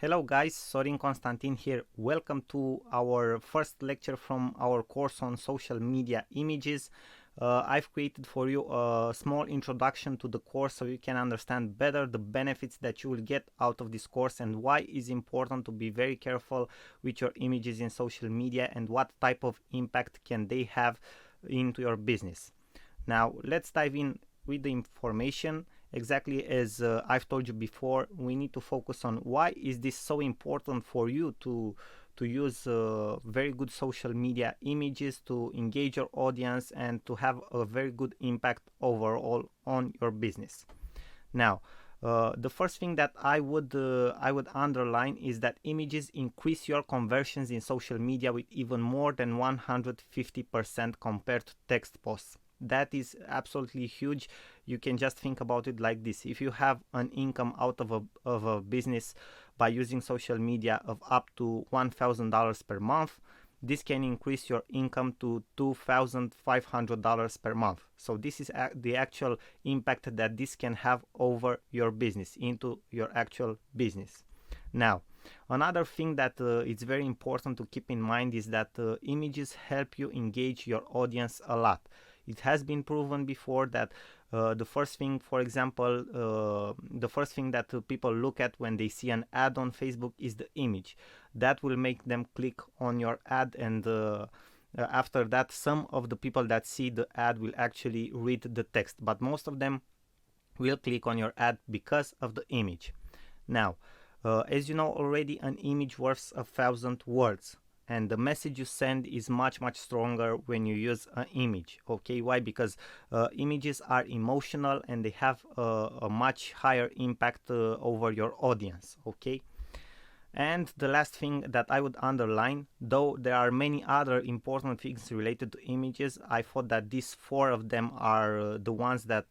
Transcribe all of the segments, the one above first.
Hello guys, Sorin Constantin here. Welcome to our first lecture from our course on social media images. I've created for you a small introduction to the course so you can understand better the benefits that you will get out of this course and why it's important to be very careful with your images in social media and what type of impact can they have into your business. Now let's dive in with the information. Exactly as I've told you before, we need to focus on why is this so important for you to use very good social media images to engage your audience and to have a very good impact overall on your business. Now, the first thing that I would underline is that images increase your conversions in social media with even more than 150% compared to text posts. That is absolutely huge. You can just think about it like this: if you have an income out of a business by using social media of up to $1,000 per month, this can increase your income to $2,500 per month. So this is the actual impact that this can have over your business, into your actual business. Now, another thing that it's very important to keep in mind is that images help you engage your audience a lot. It has been proven before that the first thing, for example, the first thing that people look at when they see an ad on Facebook is the image. That will make them click on your ad, and after that, some of the people that see the ad will actually read the text, but most of them will click on your ad because of the image. Now, as you know already, an image worth 1,000 words. And the message you send is much stronger when you use an image. Okay, why? Because images are emotional and they have a much higher impact over your audience. Okay. And the last thing that I would underline, though there are many other important things related to images, I thought that these four of them are the ones that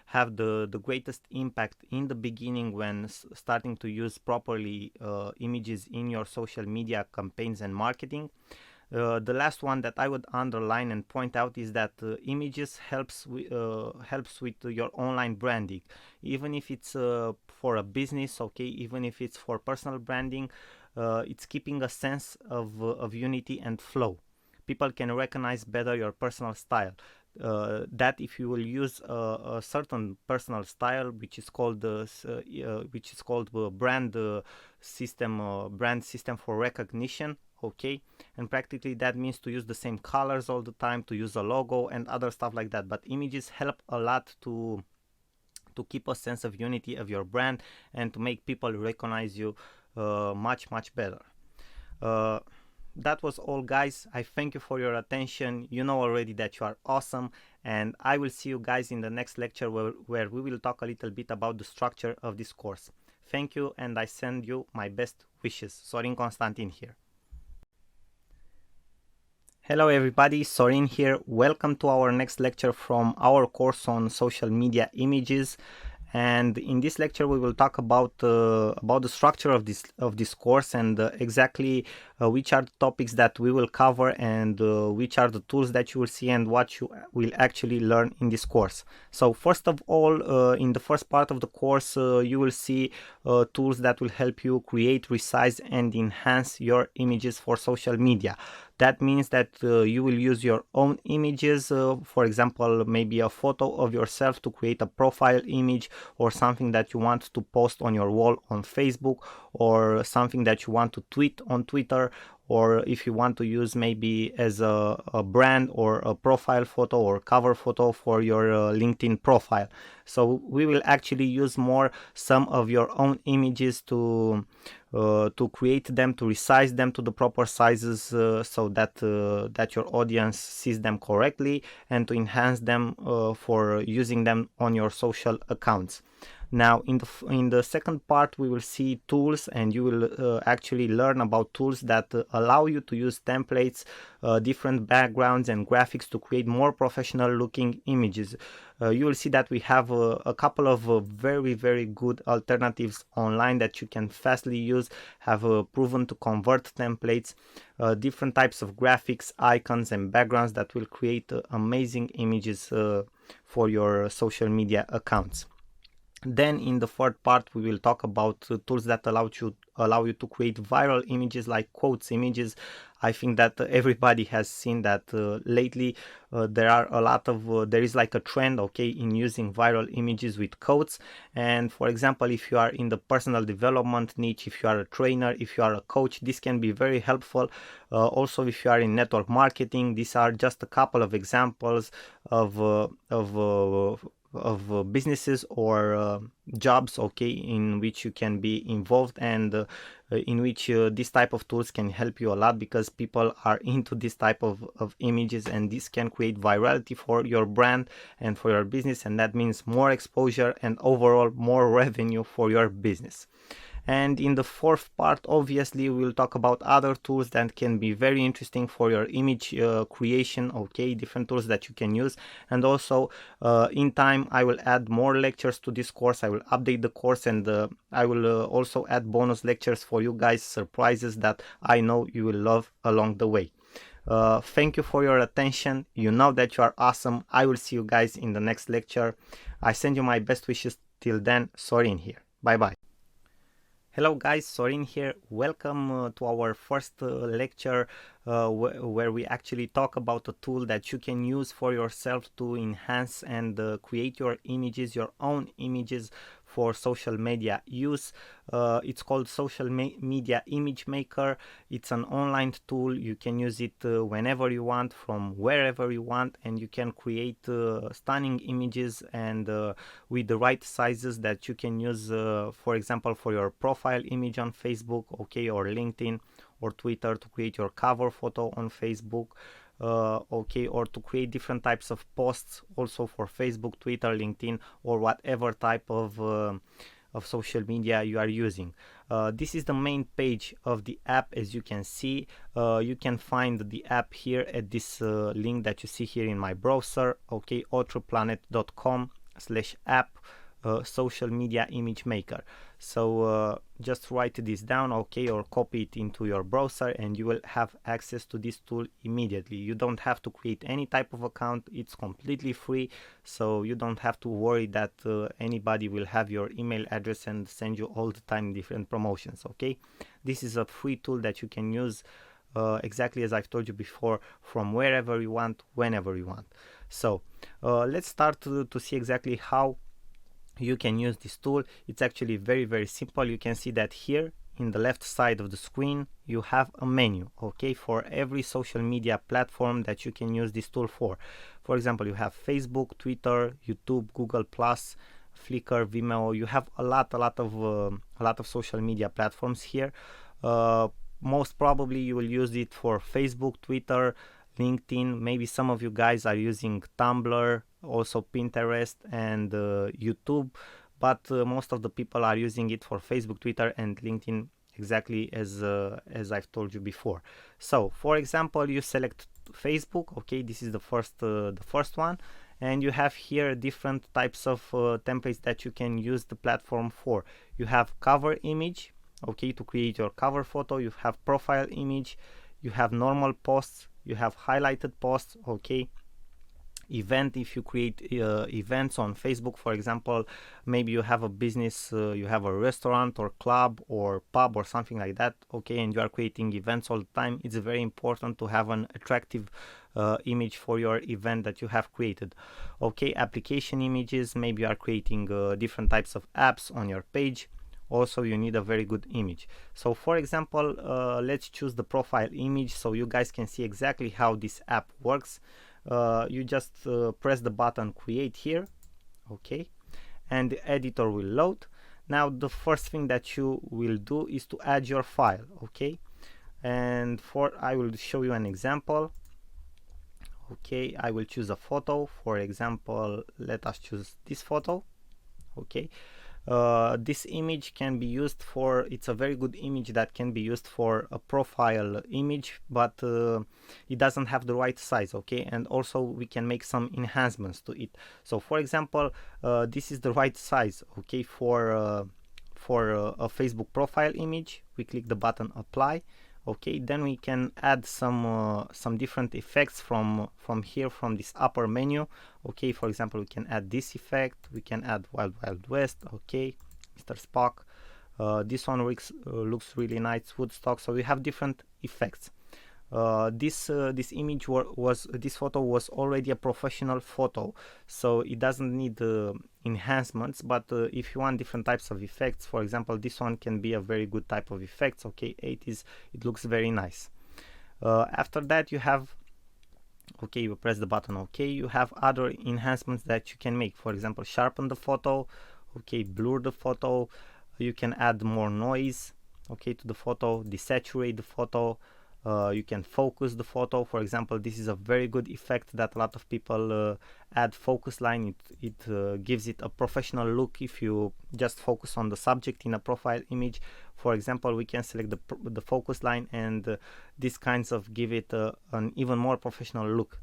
have the greatest impact in the beginning when starting to use properly images in your social media campaigns and marketing. The last one that I would underline and point out is that images helps with your online branding, even if it's for a business, okay, even if it's for personal branding. It's keeping a sense of unity and flow. People can recognize better your personal style. That if you will use a certain personal style, which is called brand system for recognition. Okay, and practically that means to use the same colors all the time, to use a logo and other stuff like that. But images help a lot to keep a sense of unity of your brand and to make people recognize you much better. That was all, guys. I thank you for your attention. You know already that you are awesome, and I will see you guys in the next lecture where we will talk a little bit about the structure of this course. Thank you, and I send you my best wishes. Sorin Constantin here. Hello everybody, Sorin here. Welcome to our next lecture from our course on social media images. And in this lecture we will talk about the structure of this course and exactly which are the topics that we will cover and which are the tools that you will see and what you will actually learn in this course. So first of all, in the first part of the course you will see tools that will help you create, resize and enhance your images for social media. That means that you will use your own images, for example, maybe a photo of yourself to create a profile image, or something that you want to post on your wall on Facebook, or something that you want to tweet on Twitter, or if you want to use maybe as a brand or a profile photo or cover photo for your LinkedIn profile. So we will actually use more some of your own images to create them, to resize them to the proper sizes so that that your audience sees them correctly, and to enhance them for using them on your social accounts. Now in the second part we will see tools, and you will actually learn about tools that allow you to use templates, different backgrounds and graphics to create more professional looking images. You will see that we have a couple of very good alternatives online that you can fastly use, have proven to convert templates, different types of graphics, icons and backgrounds that will create amazing images for your social media accounts. Then in the third part we will talk about tools that allow you to create viral images like quotes images. I think that everybody has seen that lately there is like a trend, okay, in using viral images with quotes. And for example, if you are in the personal development niche, if you are a trainer, if you are a coach, this can be very helpful. Also, if you are in network marketing, these are just a couple of examples of businesses or jobs, okay, in which you can be involved, and in which this type of tools can help you a lot, because people are into this type of images, and this can create virality for your brand and for your business, and that means more exposure and overall more revenue for your business. And in the fourth part, obviously, we'll talk about other tools that can be very interesting for your image creation, okay, different tools that you can use. And also, in time, I will add more lectures to this course. I will update the course, and I will also add bonus lectures for you guys, surprises that I know you will love along the way. Thank you for your attention. You know that you are awesome. I will see you guys in the next lecture. I send you my best wishes. Till then, Sorin here. Bye bye. Hello guys, Sorin here. Welcome to our first lecture where we actually talk about a tool that you can use for yourself to enhance and create your images, your own images for social media use. It's called Social Media Image Maker. It's an online tool. You can use it whenever you want, from wherever you want, and you can create stunning images and with the right sizes that you can use, for example, for your profile image on Facebook, okay, or LinkedIn or Twitter, to create your cover photo on Facebook, okay, or to create different types of posts also for Facebook, Twitter, LinkedIn, or whatever type of social media you are using. This is the main page of the app. As you can see, you can find the app here at this link that you see here in my browser, okay, authorplanet.com/app. Social media image maker. So just write this down, okay, or copy it into your browser, and you will have access to this tool immediately. You don't have to create any type of account. It's completely free, so you don't have to worry that anybody will have your email address and send you all the time different promotions, okay. This is a free tool that you can use exactly as I've told you before, from wherever you want, whenever you want. So let's start to see exactly how you can use this tool. It's actually very simple. You can see that here in the left side of the screen you have a menu, okay, for every social media platform that you can use this tool for. For example, you have Facebook, Twitter, YouTube, Google Plus, Flickr, Vimeo. You have a lot of social media platforms here. Most probably you will use it for Facebook, Twitter, LinkedIn. Maybe some of you guys are using Tumblr, also Pinterest and YouTube, but most of the people are using it for Facebook, Twitter, and LinkedIn, exactly as I've told you before. So, for example, you select Facebook. Okay, this is the first one, and you have here different types of templates that you can use the platform for. You have cover image, okay, to create your cover photo. You have profile image. You have normal posts. You have highlighted posts, okay. Event, if you create events on Facebook, for example, maybe you have a business, you have a restaurant or club or pub or something like that, okay, and you are creating events all the time. It's very important to have an attractive image for your event that you have created, okay. Application images, maybe you are creating different types of apps on your page. Also, you need a very good image. So for example, let's choose the profile image so you guys can see exactly how this app works. You just press the button create here, okay, and the editor will load. Now the first thing that you will do is to add your file, okay, and I will show you an example. Okay, I will choose a photo. For example, let us choose this photo, okay. This image can be used for, it's a very good image that can be used for a profile image, but it doesn't have the right size, okay, and also we can make some enhancements to it. So for example, this is the right size, okay, for a Facebook profile image. We click the button apply, Okay, then we can add some different effects from here, from this upper menu. Okay, for example, we can add this effect, we can add Wild Wild West. Okay, Mr. Spock. This one looks really nice, Woodstock. So we have different effects. This photo was already a professional photo, so it doesn't need enhancements. But if you want different types of effects, for example, this one can be a very good type of effects. Okay, 80s, it looks very nice. After that, you have, okay, you press the button OK, you have other enhancements that you can make. For example, sharpen the photo, okay, blur the photo, you can add more noise, okay, to the photo, desaturate the photo. You can focus the photo. For example, this is a very good effect that a lot of people add, focus line. It gives it a professional look if you just focus on the subject in a profile image. For example, we can select the focus line, and these kinds of give it an even more professional look.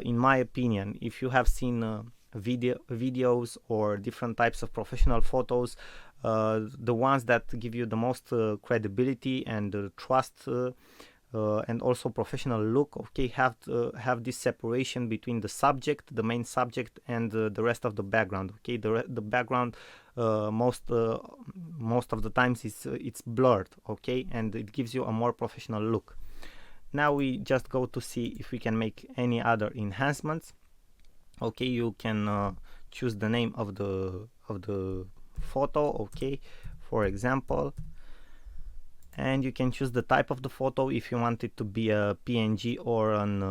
In my opinion, if you have seen videos or different types of professional photos, the ones that give you the most credibility and trust and also professional look, okay, have this separation between the subject, the main subject, and the rest of the background. Okay, the background most of the times it's blurred, okay, and it gives you a more professional look. Now we just go to see if we can make any other enhancements. Okay, you can choose the name of the photo, okay, for example, and you can choose the type of the photo, if you want it to be a PNG or an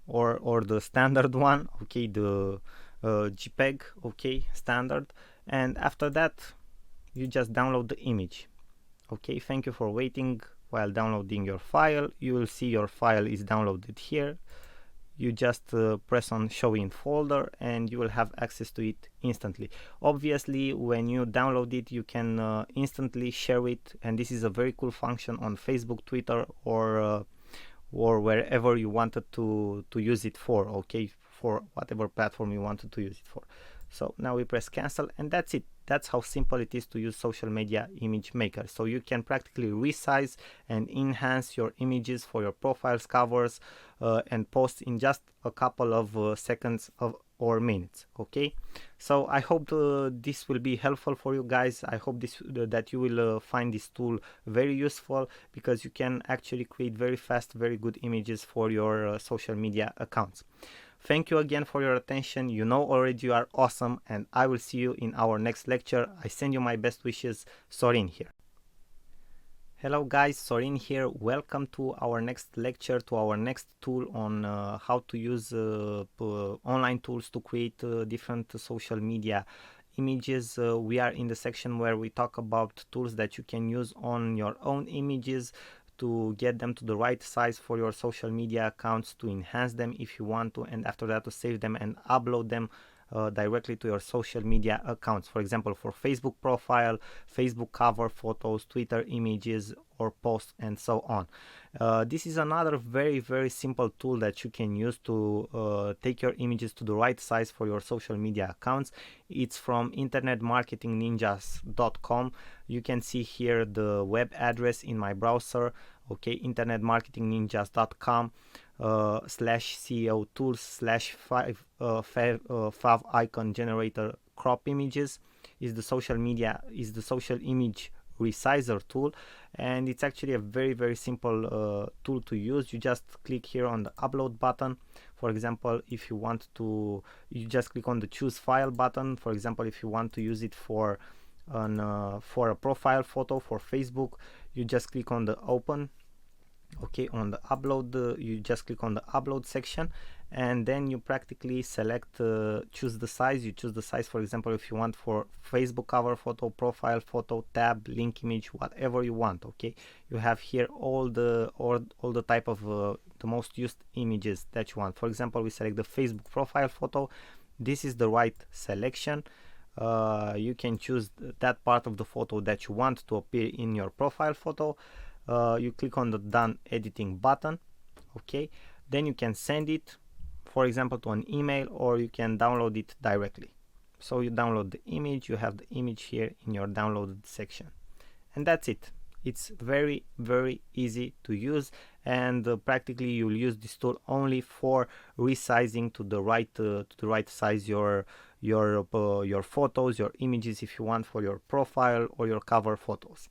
or the standard one, okay, the JPEG, okay, standard. And after that, you just download the image. Okay, thank you for waiting while downloading your file. You will see your file is downloaded here. You just press on show in folder and you will have access to it instantly. Obviously, when you download it, you can instantly share it, and this is a very cool function on Facebook, Twitter, or wherever you wanted to use it for, okay, for whatever platform you wanted to use it for. So now we press cancel, and that's it. That's how simple it is to use Social Media Image Maker. So you can practically resize and enhance your images for your profiles, covers, and posts in just a couple of seconds or minutes. Okay, so I hope this will be helpful for you guys. I hope that you will find this tool very useful, because you can actually create very fast, very good images for your social media accounts. Thank you again for your attention. You know already you are awesome, and I will see you in our next lecture. I send you my best wishes. Sorin here. Hello guys, Sorin here. Welcome to our next lecture, to our next tool on how to use online tools to create different social media images. We are in the section where we talk about tools that you can use on your own images to get them to the right size for your social media accounts, to enhance them if you want to, and after that to save them and upload them directly to your social media accounts. For example, for Facebook profile, Facebook cover photos, Twitter images or posts, and so on. This is another very simple tool that you can use to take your images to the right size for your social media accounts. It's from internetmarketingninjas.com. You can see here the web address in my browser, okay, internetmarketingninjas.com /CEO tools /fav icon generator crop images is the social image resizer tool, and it's actually a very simple tool to use. You just click here on the upload button. For example, if you want to, you just click on the choose file button. For example, if you want to use it for a profile photo for Facebook, you just click on the open. Okay, on the upload, you just click on the upload section, and then you practically select, choose the size. You choose the size, for example, if you want for Facebook cover photo, profile photo, tab, link image, whatever you want. Okay, you have here all the type of the most used images that you want. For example, we select the Facebook profile photo. This is the right selection. You can choose that part of the photo that you want to appear in your profile photo. You click on the done editing button. Okay, then you can send it, for example, to an email, or you can download it directly. So you download the image, you have the image here in your downloaded section, and that's it. It's very easy to use, and practically you'll use this tool only for resizing to the right size your photos, your images, if you want, for your profile or your cover photos.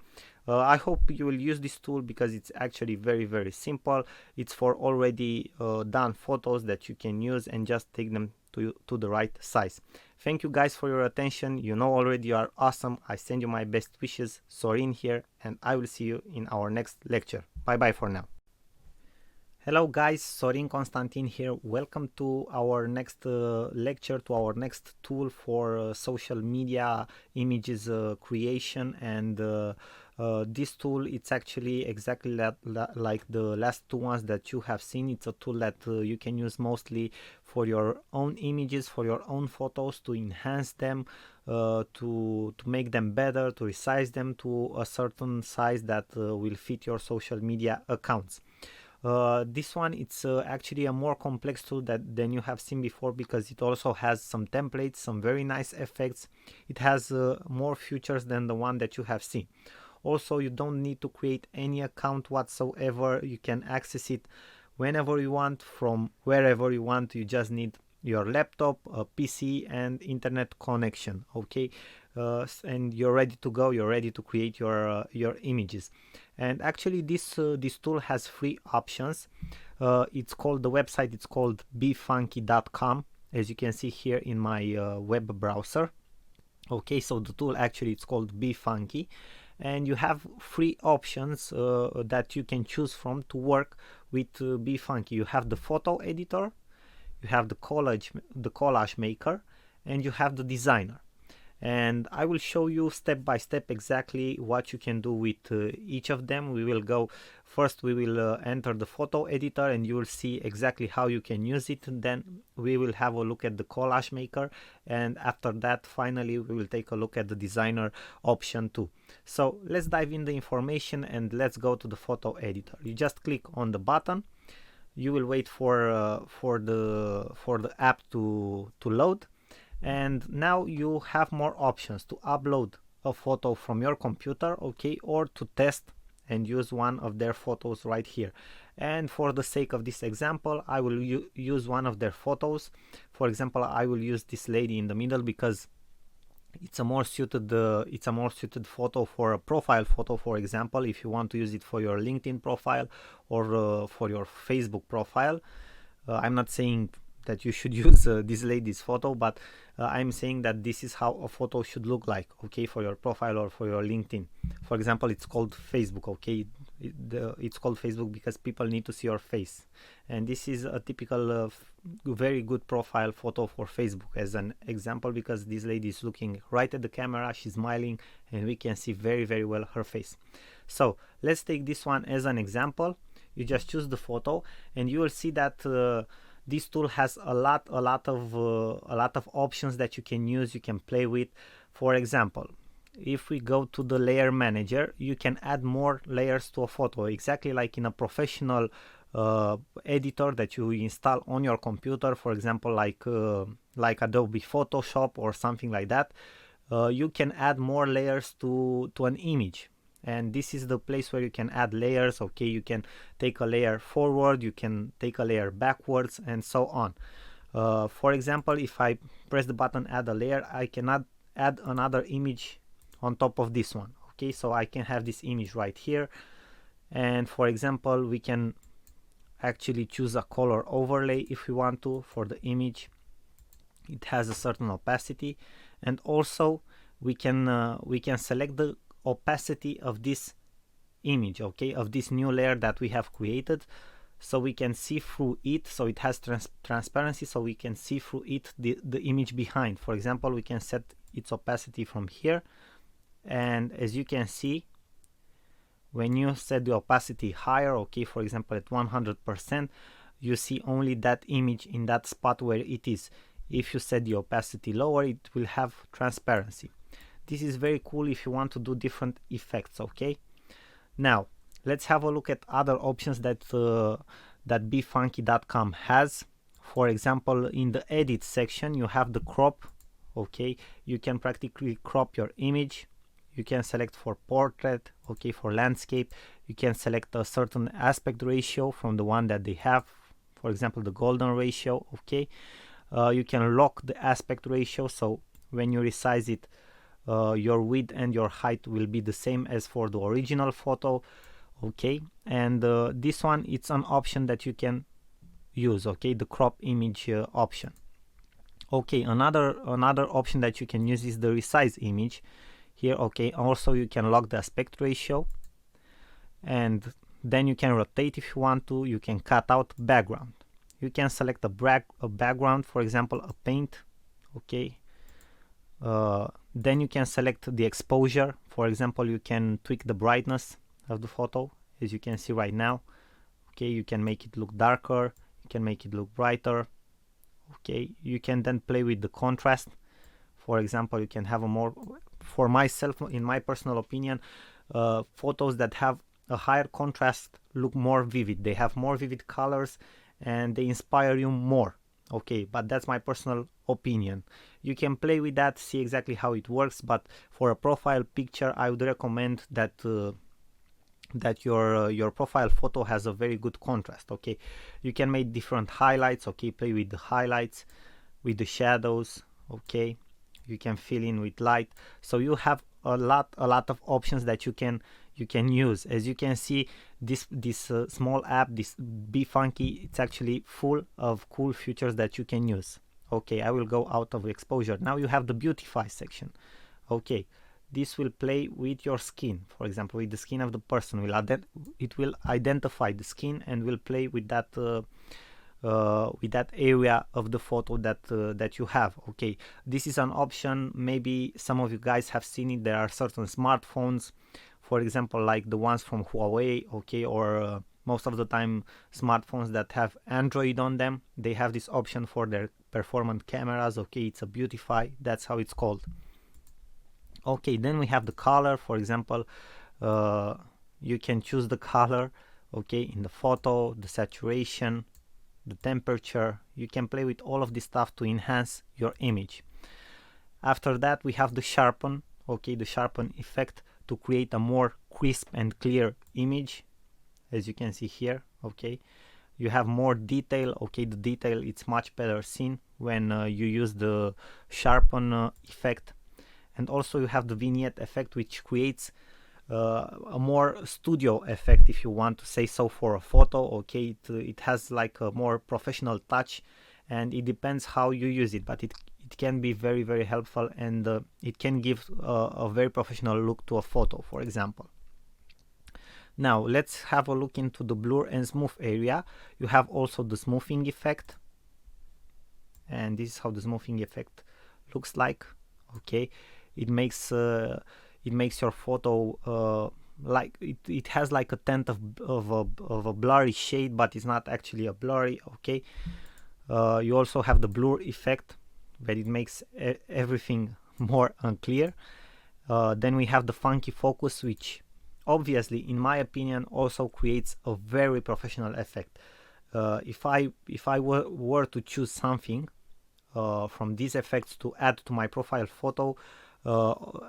I hope you will use this tool because it's actually very simple. It's for already done photos that you can use and just take them to the right size. Thank you guys for your attention. You know already you are awesome. I send you my best wishes. Sorin here, and I will see you in our next lecture. Bye bye for now. Hello guys, Sorin Constantin here. Welcome to our next lecture, to our next tool for social media images creation. And this tool, it's actually exactly like the last two ones that you have seen. It's a tool that you can use mostly for your own images, for your own photos, to enhance them, to make them better, to resize them to a certain size that will fit your social media accounts. This one, it's actually a more complex tool than you have seen before, because it also has some templates, some very nice effects. It has more features than the one that you have seen. Also, you don't need to create any account whatsoever. You can access it whenever you want, from wherever you want. You just need your laptop, a PC, and internet connection. Okay, and you're ready to go. You're ready to create your images. And actually, this tool has 3 options. It's called, the website, it's called befunky.com, as you can see here in my web browser. Okay, so the tool actually, it's called BeFunky, and you have 3 options that you can choose from to work with BeFunky. You have the photo editor, you have the collage maker, and you have the designer. And I will show you step by step exactly what you can do with each of them. We will go first, we will enter the photo editor, and you will see exactly how you can use it. Then we will have a look at the collage maker, and after that, finally, we will take a look at the designer option too. So let's dive in the information and let's go to the photo editor. You just click on the button. You will wait for the app to load. And now you have more options to upload a photo from your computer, okay, or to test and use one of their photos right here. And for the sake of this example, I will use one of their photos. For example, I will use this lady in the middle because it's a more suited photo for a profile photo. For example, if you want to use it for your LinkedIn profile or for your Facebook profile. I'm not saying that you should use this lady's photo, but I'm saying that this is how a photo should look like, okay, for your profile or for your LinkedIn. For example, it's called Facebook, okay. It's called Facebook because people need to see your face, and this is a typical very good profile photo for Facebook, as an example, because this lady is looking right at the camera, she's smiling, and we can see very well her face. So let's take this one as an example. You just choose the photo, and you will see that this tool has a lot of options that you can use, you can play with. For example, if we go to the layer manager, you can add more layers to a photo, exactly like in a professional editor that you install on your computer, for example, like Adobe Photoshop or something like that. You can add more layers to an image. And this is the place where you can add layers, okay. You can take a layer forward, you can take a layer backwards, and so on. For example, if I press the button add a layer, I cannot add another image on top of this one, okay. So I can have this image right here, and for example, we can actually choose a color overlay if we want to for the image. It has a certain opacity, and also we can select the opacity of this image, okay, of this new layer that we have created, so we can see through it. So it has transparency, so we can see through it the image behind. For example, we can set its opacity from here, and as you can see, when you set the opacity higher, okay, for example at 100%, you see only that image in that spot where it is. If you set the opacity lower, it will have transparency. This is very cool if you want to do different effects, okay. Now let's have a look at other options that befunky.com has. For example, in the edit section, you have the crop, okay. You can practically crop your image you can select for portrait, okay, for landscape. You can select a certain aspect ratio from the one that they have, for example the golden ratio, okay. You can lock the aspect ratio, so when you resize it, your width and your height will be the same as for the original photo, okay. And this one, it's an option that you can use, okay, the crop image option. Okay, another option that you can use is the resize image here, okay. Also you can lock the aspect ratio, and then you can rotate if you want to. You can cut out background. You can select a background, for example a paint, okay. Then you can select the exposure. For example, you can tweak the brightness of the photo, as you can see right now, okay. You can make it look darker, you can make it look brighter, okay. You can then play with the contrast. For example, you can have a more, for myself, in my personal opinion, photos that have a higher contrast look more vivid. They have more vivid colors and they inspire you more, okay. But that's my personal opinion. You can play with that, see exactly how it works, but for a profile picture I would recommend that that your profile photo has a very good contrast, okay. You can make different highlights, okay, play with the highlights, with the shadows, okay. You can fill in with light, so you have a lot of options that you can use. As you can see, this small app, this BeFunky, it's actually full of cool features that you can use. Okay, I will go out of exposure. Now you have the beautify section, okay. This will play with your skin, for example with the skin of the person. It will identify the skin and will play with that area of the photo that you have, okay. This is an option, maybe some of you guys have seen it. There are certain smartphones, for example like the ones from Huawei, okay, or most of the time smartphones that have Android on them, they have this option for their performant cameras, okay. It's a beautify, that's how it's called. Okay, then we have the color. For example, you can choose the color, okay, in the photo, the saturation, the temperature. You can play with all of this stuff to enhance your image. After that we have the sharpen, okay, the sharpen effect to create a more crisp and clear image, as you can see here, okay. You have more detail, okay. The detail, it's much better seen when you use the sharpen effect. And also you have the vignette effect, which creates a more studio effect, if you want to say so, for a photo, okay. It has like a more professional touch, and it depends how you use it, but it can be very, very helpful, and it can give a very professional look to a photo, for example. Now let's have a look into the blur and smooth area. You have also the smoothing effect, and this is how the smoothing effect looks like, okay. It makes your photo like it has like a tint of a blurry shade, but it's not actually a blurry, okay. You also have the blur effect, that it makes everything more unclear. Then we have the funky focus, which obviously, in my opinion, also creates a very professional effect. If I were to choose something from these effects to add to my profile photo,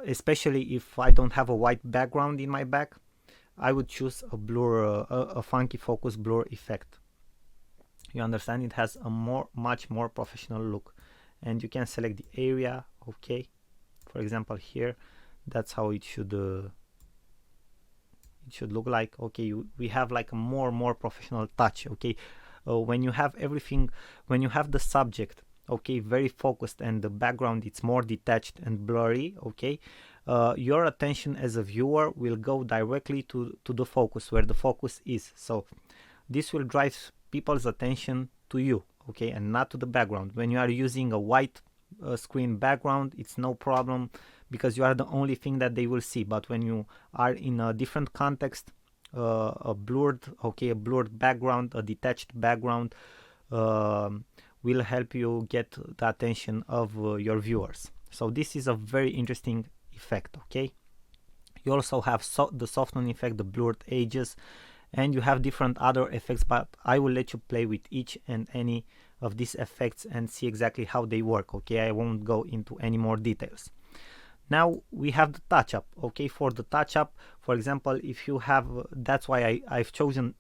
especially if I don't have a white background in my back, I would choose a blur, a funky focus blur effect. You understand? It has a much more professional look, and you can select the area, okay. For example here, that's how it should look like, okay. We have like a more professional touch, okay. When you have everything, when you have the subject, okay, very focused, and the background it's more detached and blurry, okay, your attention as a viewer will go directly to the focus, where the focus is. So this will drive people's attention to you, okay, and not to the background. When you are using a white screen background, it's no problem, because you are the only thing that they will see. But when you are in a different context, a blurred background, a detached background, will help you get the attention of your viewers. So this is a very interesting effect, okay. You also have the soften effect, the blurred edges, and you have different other effects, but I will let you play with each and any of these effects and see exactly how they work, okay. I won't go into any more details. Now we have the touch up. Okay, for the touch up, for example, if you have, that's why I've chosen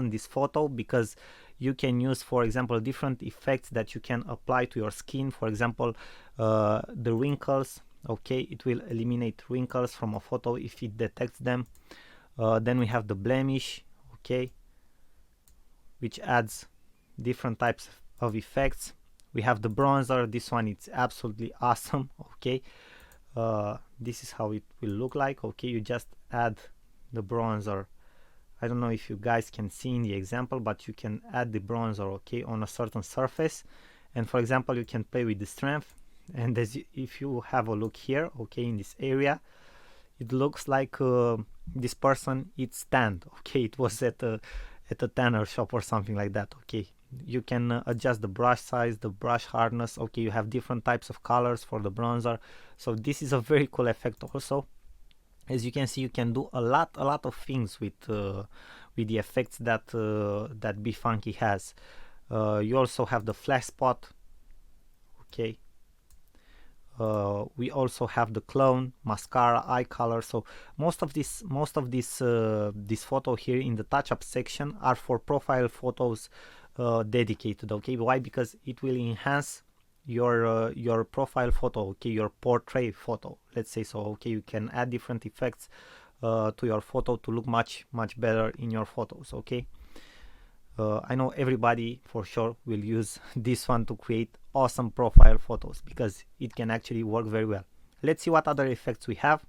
this photo, because you can use, for example, different effects that you can apply to your skin. For example, the wrinkles. Okay, it will eliminate wrinkles from a photo if it detects them. Then we have the blemish. Okay, which adds different types of effects. We have the bronzer. This one, it's absolutely awesome. Okay, this is how it will look like. Okay, you just add the bronzer. I don't know if you guys can see in the example, but you can add the bronzer, okay, on a certain surface. And for example, you can play with the strength. And if you have a look here, okay, in this area, it looks like this person it's tanned. Okay, it was at a tanner shop or something like that. Okay, you can adjust the brush size, the brush hardness. Okay, you have different types of colors for the bronzer. So this is a very cool effect also. As you can see, you can do a lot of things with the effects that that BeFunky has. You also have the flash spot. Okay, we also have the clone, mascara, eye color. So most of this this photo here in the touch up section are for profile photos dedicated. Okay, why? Because it will enhance your profile photo, okay, your portrait photo, let's say so. Okay, you can add different effects to your photo to look much better in your photos. Okay, I know everybody for sure will use this one to create awesome profile photos because it can actually work very well. Let's see what other effects we have.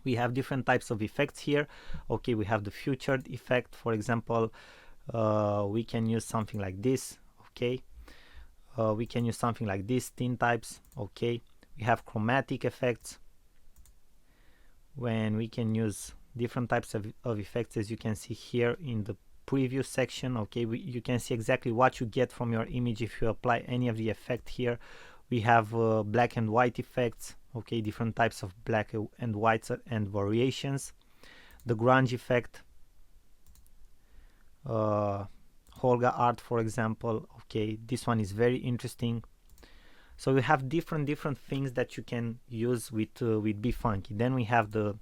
We have different types of effects here. Okay, we have the featured effect, for example. We can use something like this. Okay, we can use something like this, thin types. Okay, we have chromatic effects, when we can use different types of effects, as you can see here in the preview section. Okay, you can see exactly what you get from your image if you apply any of the effect here. We have black and white effects. Okay, different types of black and whites and variations. The grunge effect, Holga art, for example. Okay, this one is very interesting. So we have different things that you can use with BeFunky. Then we have the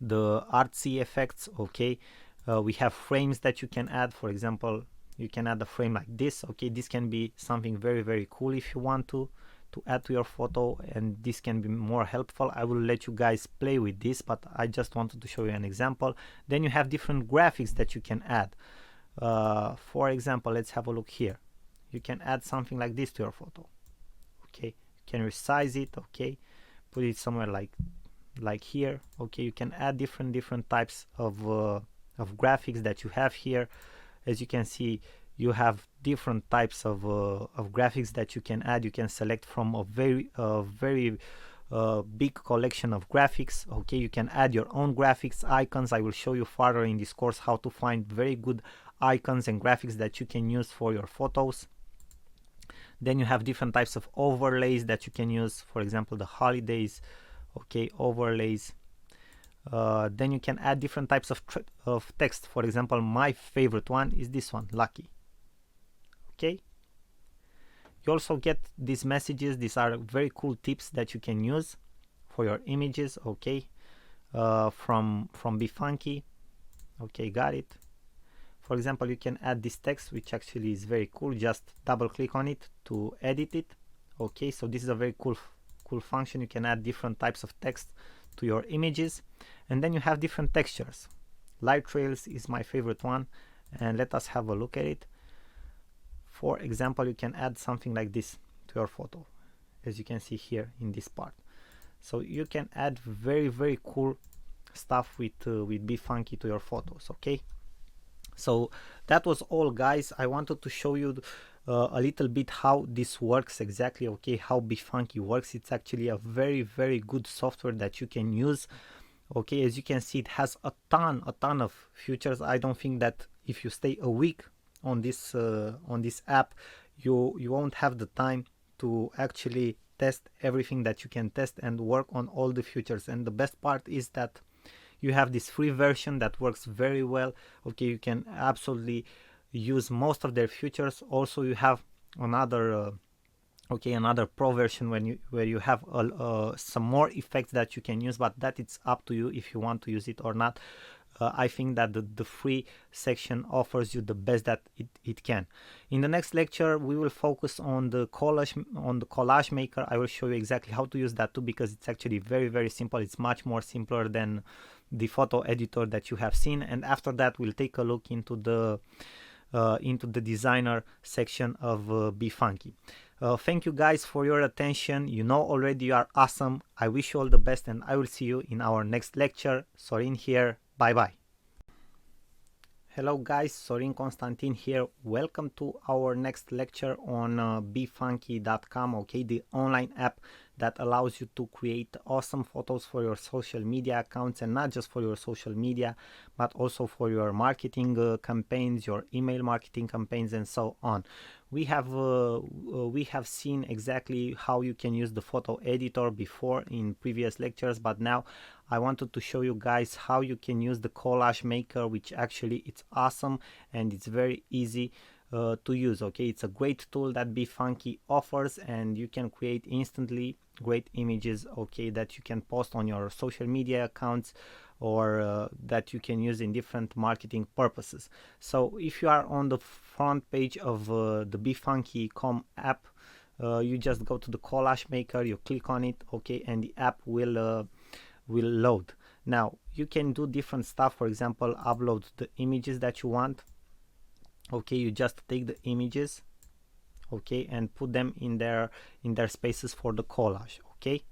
artsy effects. Okay, we have frames that you can add. For example, you can add a frame like this. Okay, this can be something very cool if you want to add to your photo, and this can be more helpful. I will let you guys play with this, but I just wanted to show you an example. Then you have different graphics that you can add. For example, let's have a look here. You can add something like this to your photo. Okay, you can resize it. Okay, put it somewhere like here. Okay, you can add different types of graphics that you have here. As you can see, you have different types of graphics that you can add. You can select from a very big collection of graphics. Okay, you can add your own graphics, icons. I will show you further in this course how to find very good icons and graphics that you can use for your photos. Then you have different types of overlays that you can use, for example the holidays. Okay, overlays. Then you can add different types of text. For example, my favorite one is this one, lucky. Okay, you also get these messages. These are very cool tips that you can use for your images. Okay, from BeFunky. Okay, got it. For example, you can add this text, which actually is very cool. Just double click on it to edit it. Okay, so this is a very cool function. You can add different types of text to your images. And then you have different textures. Light trails is my favorite one, and let us have a look at it. For example, you can add something like this to your photo, as you can see here in this part. So you can add very cool stuff with BeFunky to your photos. Okay, so that was all, guys. I wanted to show you a little bit how this works exactly. Okay, how BeFunky works. It's actually a very good software that you can use. Okay, as you can see, it has a ton of features. I don't think that if you stay a week on this app, you won't have the time to actually test everything that you can test and work on all the features. And the best part is that you have this free version that works very well. Okay, you can absolutely use most of their features. Also, you have another Okay, another pro version where you have some more effects that you can use, but that it's up to you if you want to use it or not. I think that the free section offers you the best that it can. In the next lecture, we will focus on the collage maker. I will show you exactly how to use that too, because it's actually very simple. It's much more simpler than the photo editor that you have seen. And after that, we'll take a look into the designer section of BeFunky. Thank you guys for your attention. You know already you are awesome. I wish you all the best, and I will see you in our next lecture. Sorin here. Bye bye. Hello guys, Sorin Constantin here. Welcome to our next lecture on befunky.com, okay, the online app that allows you to create awesome photos for your social media accounts, and not just for your social media, but also for your marketing campaigns, your email marketing campaigns, and so on. We have seen exactly how you can use the photo editor before in previous lectures, but now I wanted to show you guys how you can use the collage maker, which actually it's awesome and it's very easy to use. Okay, it's a great tool that BeFunky offers, and you can create instantly great images, okay, that you can post on your social media accounts, or that you can use in different marketing purposes. So if you are on the front page of the befunky.com app, you just go to the collage maker, you click on it, okay, and the app will load. Now you can do different stuff. For example, upload the images that you want. Okay, you just take the images, okay, and put them in their spaces for the collage. Okay,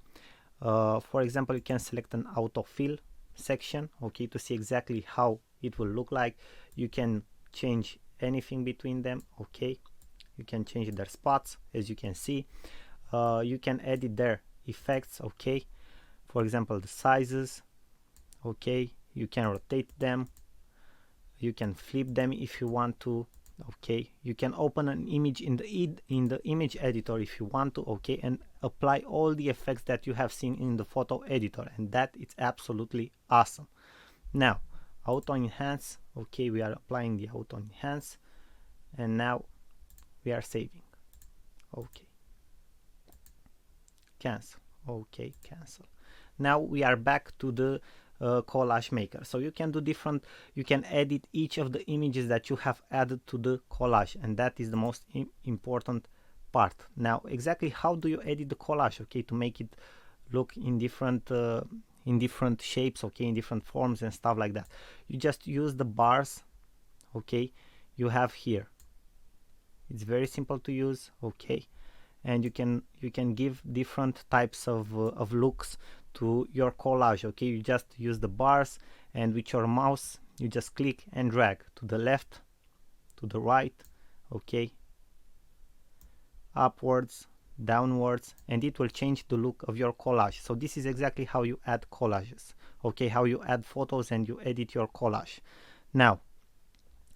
for example, you can select an autofill section, okay, to see exactly how it will look like. You can change anything between them, okay, you can change their spots, as you can see. You can edit their effects, okay, for example, the sizes, okay, you can rotate them, you can flip them if you want to, okay, you can open an image in the image editor if you want to, okay, and apply all the effects that you have seen in the photo editor, and that it's absolutely awesome. Now auto enhance, okay, we are applying the auto enhance, and now we are saving, okay, cancel, okay, cancel. Now we are back to the collage maker. So you can do you can edit each of the images that you have added to the collage, and that is the most important part. Now exactly how do you edit the collage, okay, to make it look in different shapes, okay, in different forms and stuff like that? You just use the bars, okay, you have here. It's very simple to use, okay, and you can give different types of looks to your collage, okay. You just use the bars, and with your mouse you just click and drag to the left, to the right, okay, upwards, downwards, and it will change the look of your collage. So this is exactly how you add collages, okay, how you add photos and you edit your collage. Now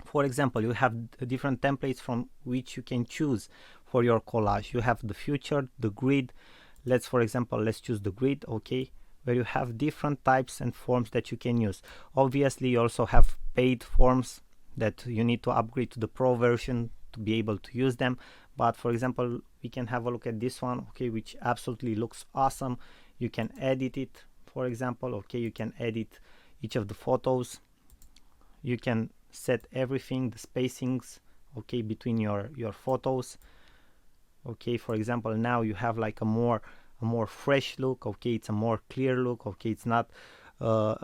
for example, you have different templates from which you can choose for your collage. You have the future, the grid. For example, let's choose the grid, okay, where you have different types and forms that you can use. Obviously you also have paid forms that you need to upgrade to the pro version to be able to use them, but for example we can have a look at this one, okay, which absolutely looks awesome. You can edit it, for example, okay, you can edit each of the photos, you can set everything, the spacings, okay, between your photos, okay. For example, now you have like a more fresh look, okay, it's a more clear look, okay, it's not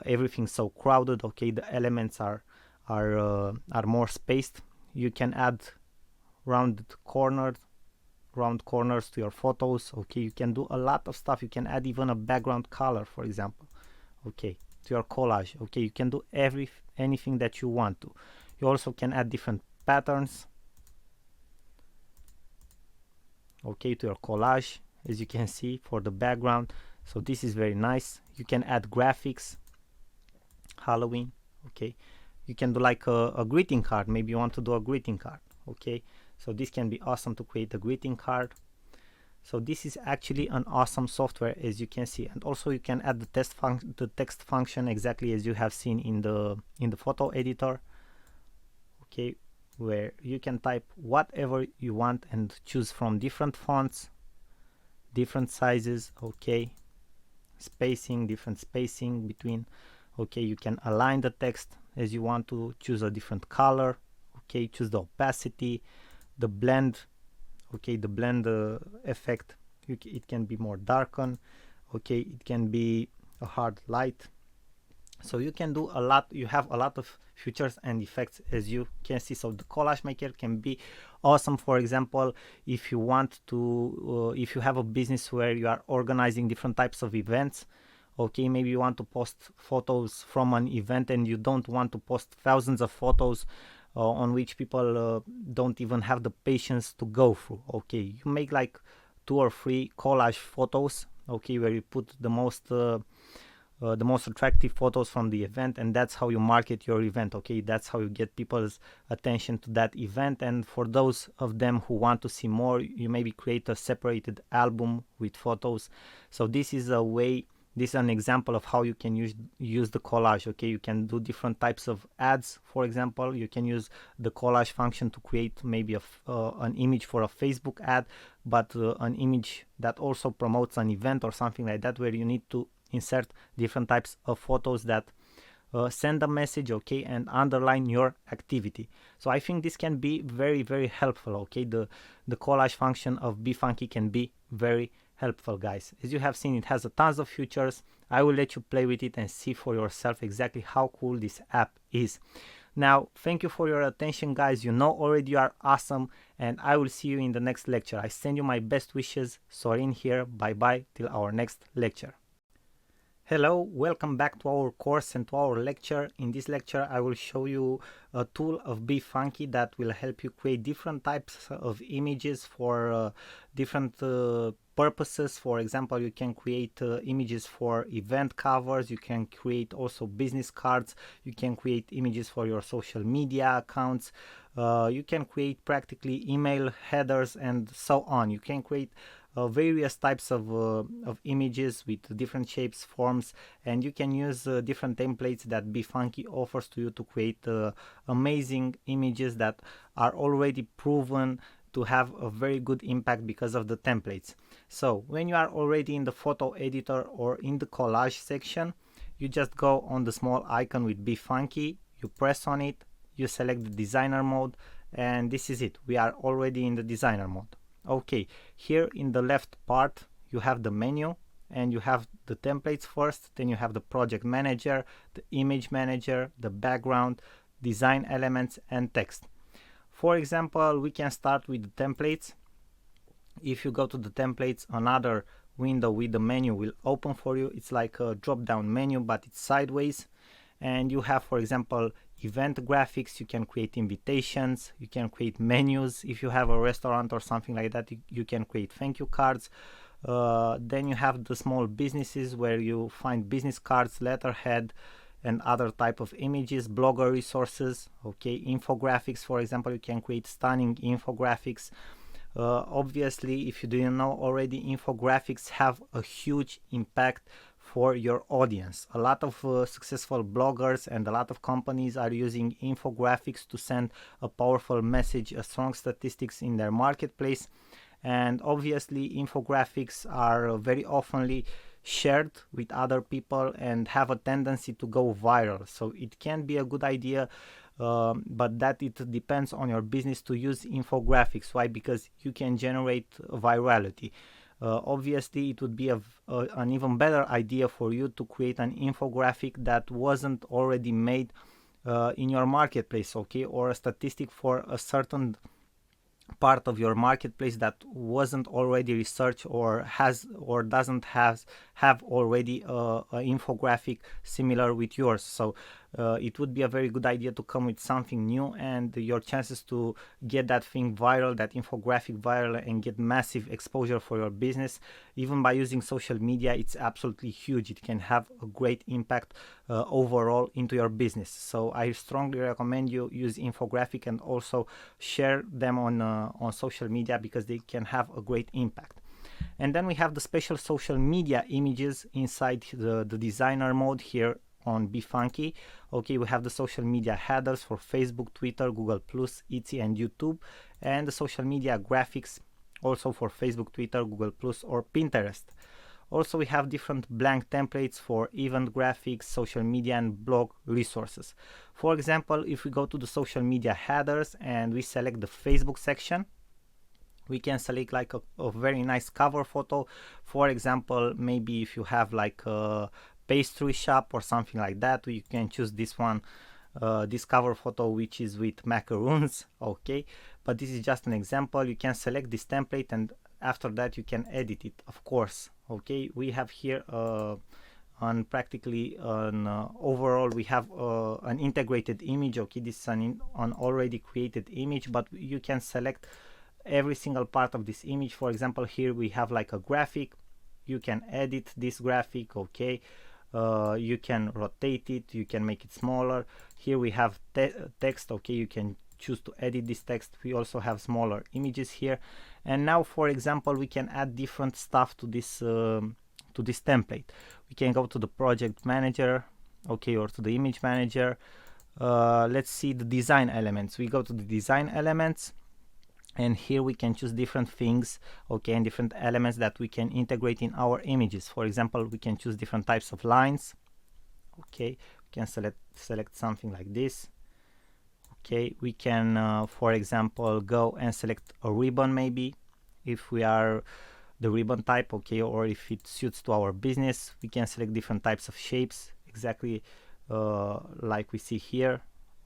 everything so crowded, okay, the elements are more spaced. You can add round corners to your photos, okay, you can do a lot of stuff. You can add even a background color, for example, okay, to your collage, okay. You can do anything that you want to. You also can add different patterns, okay, to your collage, as you can see, for the background. So this is very nice. You can add graphics, Halloween, okay. You can do like a greeting card. Maybe you want to do a greeting card, okay, so this can be awesome to create a greeting card. So this is actually an awesome software, as you can see. And also you can add the text function exactly as you have seen in the photo editor, okay, where you can type whatever you want and choose from different fonts, different sizes, okay, spacing, different spacing between, okay, you can align the text as you want to, choose a different color, okay, choose the opacity, the blend, okay, the blend effect, it can be more darken, okay, it can be a hard light. So you can do a lot, you have a lot of features and effects as you can see. So the collage maker can be awesome, for example, if you want to if you have a business where you are organizing different types of events, okay, maybe you want to post photos from an event and you don't want to post thousands of photos on which people don't even have the patience to go through, okay, you make like 2 or 3 collage photos, okay, where you put the most attractive photos from the event, and that's how you market your event, okay, that's how you get people's attention to that event. And for those of them who want to see more, you maybe create a separated album with photos. So this is a way, this is an example of how you can use the collage, okay, you can do different types of ads. For example, you can use the collage function to create maybe an image for a Facebook ad, but an image that also promotes an event or something like that, where you need to insert different types of photos that send a message, okay, and underline your activity. So I think this can be very, very helpful, okay, the collage function of BeFunky can be very helpful, guys. As you have seen, it has a tons of features. I will let you play with it and see for yourself exactly how cool this app is. Now, thank you for your attention, guys. You know already you are awesome, and I will see you in the next lecture. I send you my best wishes. Sorin here. Bye bye till our next lecture. Hello, welcome back to our course and to our lecture. In this lecture I will show you a tool of BeFunky that will help you create different types of images for different purposes. For example, you can create images for event covers, you can create also business cards, you can create images for your social media accounts, you can create practically email headers and so on. You can create various types of images with different shapes, forms, and you can use different templates that BeFunky offers to you to create amazing images that are already proven to have a very good impact because of the templates. So when you are already in the photo editor or in the collage section, you just go on the small icon with BeFunky, you press on it, you select the designer mode, and this is it. We are already in the designer mode. Okay, here in the left part you have the menu and you have the templates first, then you have the project manager, the image manager, the background, design elements, and text. For example, we can start with the templates. If you go to the templates, another window with the menu will open for you. It's like a drop down menu, but it's sideways, and you have, for example, event graphics. You can create invitations, you can create menus. If you have a restaurant or something like that, you can create thank you cards. Then you have the small businesses where you find business cards, letterhead, and other type of images, blogger resources, okay, infographics. For example, you can create stunning infographics. Obviously, if you didn't know already, infographics have a huge impact for your audience. A lot of successful bloggers and a lot of companies are using infographics to send a powerful message, a strong statistics in their marketplace. And obviously infographics are very oftenly shared with other people and have a tendency to go viral. So it can be a good idea, but that it depends on your business to use infographics. Why? Because you can generate virality. Obviously it would be an even better idea for you to create an infographic that wasn't already made in your marketplace, okay, or a statistic for a certain part of your marketplace that wasn't already researched or has or doesn't have already a infographic similar with yours. So it would be a very good idea to come with something new, and your chances to get that thing viral, that infographic viral, and get massive exposure for your business, even by using social media, it's absolutely huge. It can have a great impact overall into your business. So I strongly recommend you use infographic and also share them on social media, because they can have a great impact. And then we have the special social media images inside the designer mode here on BeFunky. Okay, we have the social media headers for Facebook, Twitter, Google+, Etsy, and YouTube, and the social media graphics also for Facebook, Twitter, Google Plus, or Pinterest. Also, we have different blank templates for event graphics, social media, and blog resources. For example, if we go to the social media headers and we select the Facebook section, we can select like a very nice cover photo. For example, maybe if you have like a pastry shop or something like that, you can choose this one, this cover photo, which is with macaroons. Okay, but this is just an example. You can select this template and after that you can edit it, of course. Okay, we have here on practically on overall we have an integrated image. Okay, this is an already created image, but you can select every single part of this image. For example, here we have like a graphic. You can edit this graphic. Okay, you can rotate it, you can make it smaller. Here we have text. Okay, you can choose to edit this text. We also have smaller images here. And now, for example, we can add different stuff to this template. We can go to the project manager, okay, or to the image manager. Let's see the design elements. We go to the design elements, and here we can choose different things, okay, and different elements that we can integrate in our images. For example, we can choose different types of lines. Okay, we can select something like this. Okay, we can for example go and select a ribbon, maybe if we are the ribbon type, okay, or if it suits to our business. We can select different types of shapes, exactly like we see here.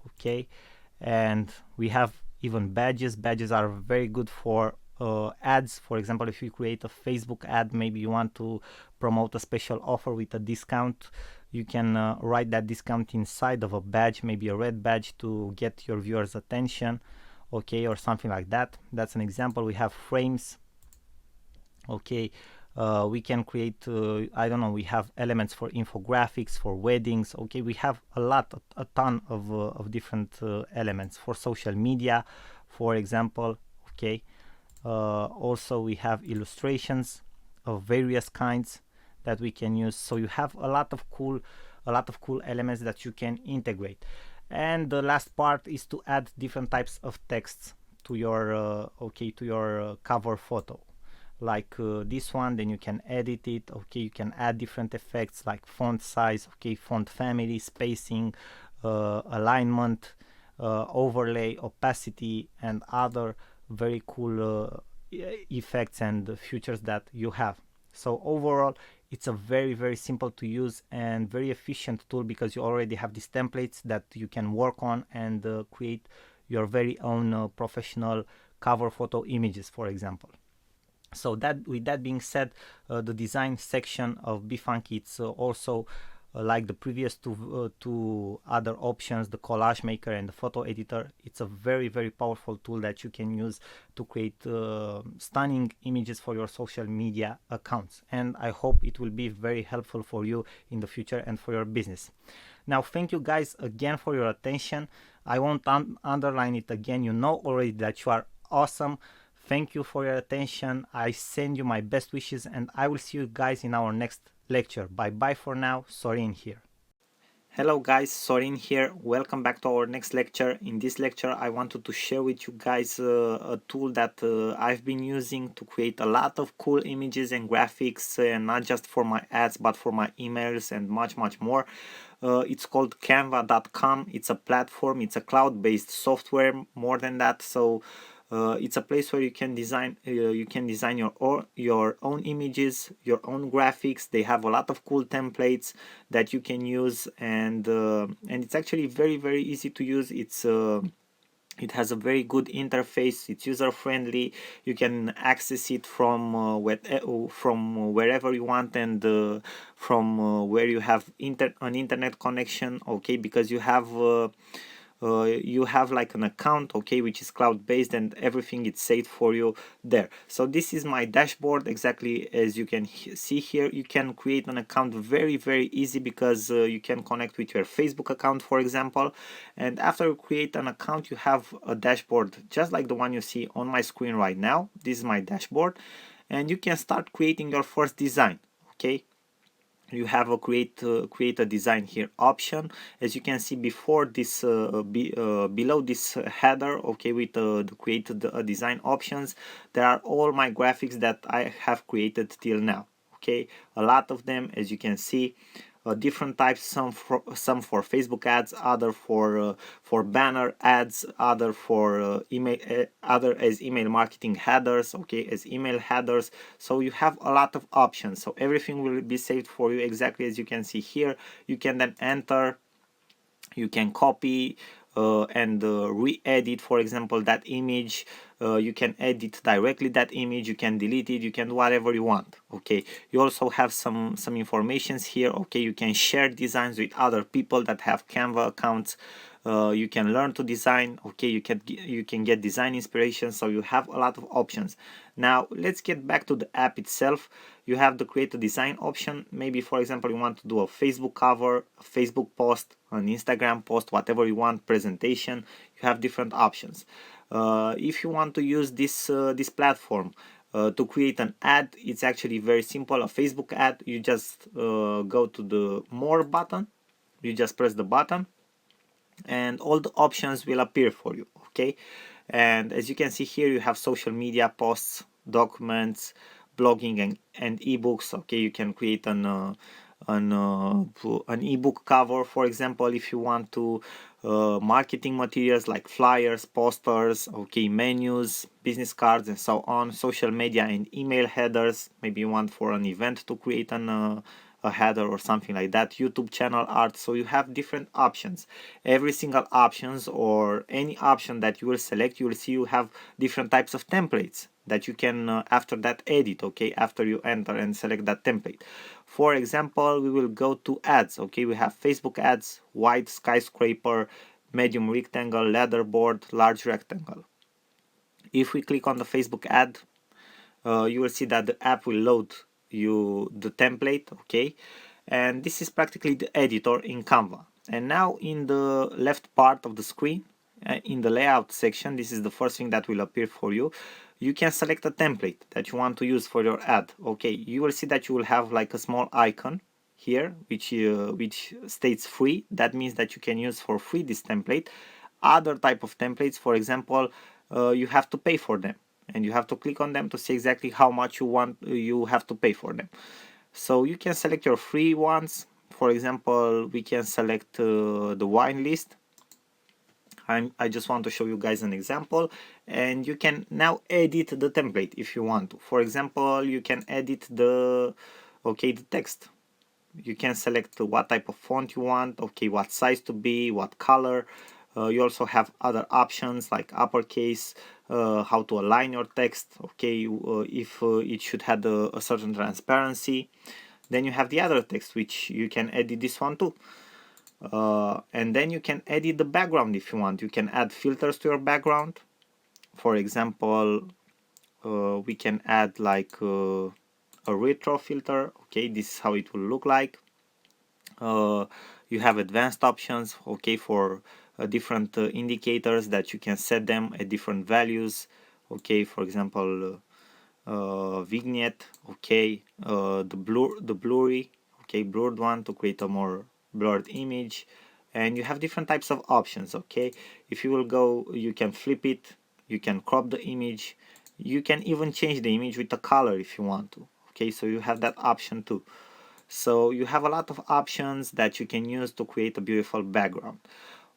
Okay, and we have even badges. Badges are very good for ads. For example, if you create a Facebook ad, maybe you want to promote a special offer with a discount, you can write that discount inside of a badge, maybe a red badge, to get your viewers' attention, okay, or something like that. That's an example. We have frames. Okay, we can create I don't know, we have elements for infographics, for weddings. Okay, we have a ton of different elements for social media, for example. Okay, also we have illustrations of various kinds that we can use. So you have a lot of cool elements that you can integrate. And the last part is to add different types of texts to your cover photo, like this one. Then you can edit it. Okay, you can add different effects like font size, okay, font family, spacing, alignment, overlay, opacity, and other very cool effects and features that you have. So overall, it's a very simple to use and very efficient tool, because you already have these templates that you can work on and create your very own professional cover photo images, for example. So that, with that being said, the design section of Befunky, it's also like the previous two other options, the collage maker and the photo editor. It's a very powerful tool that you can use to create stunning images for your social media accounts, and I hope it will be very helpful for you in the future and for your business. Now, thank you guys again for your attention. I won't underline it again. You know already that you are awesome. Thank you for your attention. I send you my best wishes, and I will see you guys in our next lecture. Bye bye for now. Sorin here. Hello guys, Sorin here. Welcome back to our next lecture. In this lecture, I wanted to share with you guys a tool that I've been using to create a lot of cool images and graphics, not just for my ads, but for my emails and much more. It's called Canva.com. It's a platform. It's a cloud-based software. More than that, so it's a place where you can design your own images, your own graphics. They have a lot of cool templates that you can use, and it's actually very easy to use. It has a very good interface. It's user friendly. You can access it from wherever you want, and from where you have an internet connection. Okay, because you have like an account, okay, which is cloud-based, and everything is saved for you there. So this is my dashboard, exactly as you can see here. You can create an account very easy, because you can connect with your Facebook account, for example, and after you create an account, you have a dashboard just like the one you see on my screen right now. This is my dashboard, and you can start creating your first design. Okay, you have a create a design here option. As you can see before this below this header, okay, with the created design options, there are all my graphics that I have created till now. Okay, a lot of them, as you can see, different types, some for Facebook ads, other for banner ads, other for email, other as email marketing headers, okay, as email headers. So you have a lot of options, so everything will be saved for you exactly as you can see here. You can then enter, you can copy and re-edit, for example, that image. You can edit directly that image, you can delete it, you can do whatever you want. Okay, you also have some informations here. Okay, you can share designs with other people that have Canva accounts. You can learn to design. Okay, you can get design inspiration, so you have a lot of options. Now let's get back to the app itself. You have the create a design option. Maybe, for example, you want to do a Facebook cover, a Facebook post, an Instagram post, whatever you want, presentation. You have different options. If you want to use this platform to create an ad, it's actually very simple. A Facebook ad, you just go to the more button, you just press the button, and all the options will appear for you. Okay, and as you can see here, you have social media posts, documents, blogging, and ebooks. Okay, you can create an ebook cover, for example, if you want to. Marketing materials like flyers, posters, okay, menus, business cards, and so on. Social media and email headers. Maybe you want for an event to create a header or something like that. YouTube channel art. So you have different options. Every single options, or any option that you will select, you will see you have different types of templates that you can after that edit. Okay, after you enter and select that template. For example, we will go to ads. Okay, we have Facebook ads, wide skyscraper, medium rectangle, leaderboard, large rectangle. If we click on the Facebook ad, you will see that the app will load you the template. Okay, and this is practically the editor in Canva. And now in the left part of the screen, in the layout section, this is the first thing that will appear for you. You can select a template that you want to use for your ad. Okay, you will see that you will have like a small icon here which states free. That means that you can use for free this template. Other type of templates, for example, you have to pay for them, and you have to click on them to see exactly how much you have to pay for them. So you can select your free ones. For example, we can select the wine list. I just want to show you guys an example, and you can now edit the template if you want to. For example, you can edit the text. You can select what type of font you want, okay, what size to be, what color. You also have other options like uppercase, how to align your text, okay, if it should have a certain transparency. Then you have the other text, which you can edit this one too. And then you can edit the background if you want. You can add filters to your background. For example, we can add like a retro filter. Okay, this is how it will look like. You have advanced options, okay, for different indicators that you can set them at different values. Okay, for example, vignette, okay, the blurry, okay, blurred one to create a more blurred image. And you have different types of options. Okay, if you will go, you can flip it, you can crop the image, you can even change the image with the color if you want to. Okay, so you have that option too. So you have a lot of options that you can use to create a beautiful background.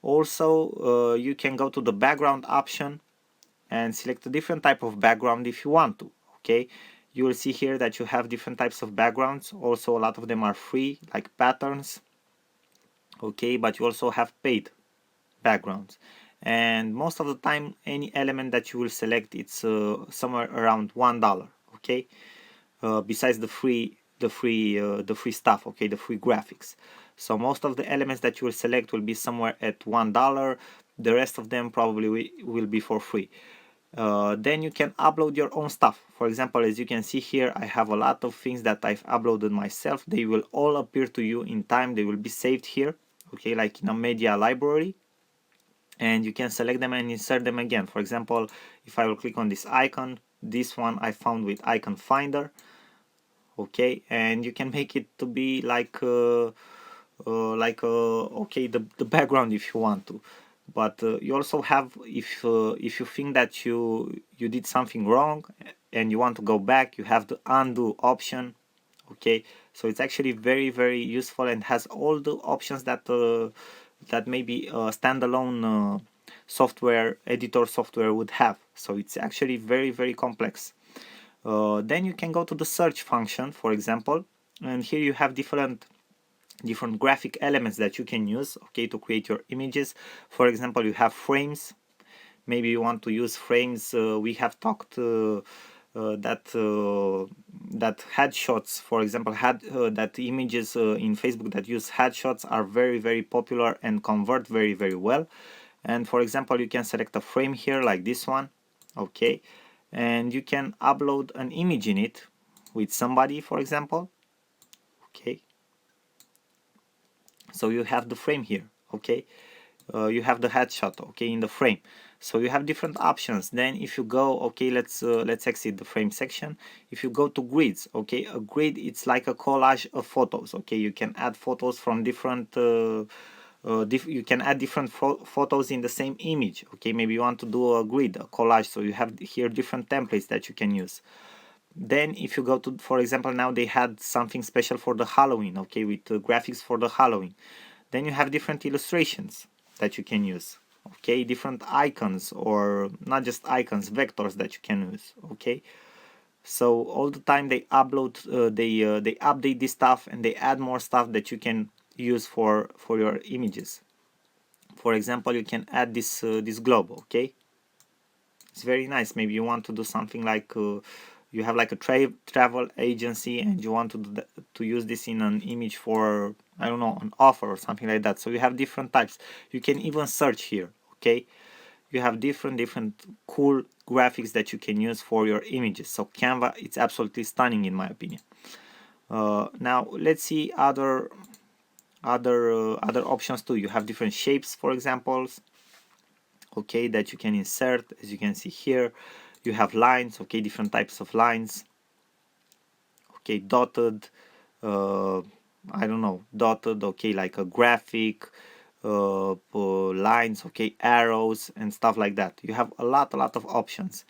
Also, you can go to the background option and select a different type of background if you want to. Okay, you will see here that you have different types of backgrounds. Also, a lot of them are free, like patterns. Okay, but you also have paid backgrounds, and most of the time any element that you will select, it's somewhere around $1. Okay, besides the free stuff, okay, the free graphics. So most of the elements that you will select will be somewhere at $1. The rest of them probably will be for free. Then you can upload your own stuff. For example, as you can see here, I have a lot of things that I've uploaded myself. They will all appear to you in time. They will be saved here, okay, like in a media library, and you can select them and insert them again. For example, if I will click on this icon, this one I found with Icon Finder. okay, and you can make it to be like okay, the background if you want to. But you also have, if you think that you did something wrong and you want to go back, you have the undo option. Okay, so it's actually very useful and has all the options that that maybe standalone software editor software would have. So it's actually very complex. Then you can go to the search function, for example, and here you have different graphic elements that you can use, okay, to create your images. For example, you have frames. Maybe you want to use frames. We have talked that headshots, for example, that images in Facebook that use headshots are very popular and convert very well. And for example, you can select a frame here like this one, okay, and you can upload an image in it with somebody, for example, okay. So you have the frame here, okay. You have the headshot, okay, in the frame. So you have different options. Then if you go, okay, let's exit the frame section. If you go to grids, okay, a grid, it's like a collage of photos, okay. You can add photos from different you can add different photos in the same image, okay. Maybe you want to do a grid, a collage, so you have here different templates that you can use. Then if you go to, for example, now they had something special for the Halloween, okay, with graphics for the Halloween. Then you have different illustrations that you can use, okay, different icons, or not just icons, vectors that you can use, okay. So all the time they upload, they update this stuff and they add more stuff that you can use for your images. For example, you can add this globe, okay. It's very nice. Maybe you want to do something like you have like a travel agency and you want to to use this in an image for, I don't know, an offer or something like that. So you have different types. You can even search here, okay. You have different cool graphics that you can use for your images. So Canva, it's absolutely stunning in my opinion. Now let's see other options too. You have different shapes, for example, okay, that you can insert. As you can see here, you have lines, okay, different types of lines, okay, dotted, I don't know, dotted, okay, like a graphic, lines, okay, arrows and stuff like that. You have a lot of options.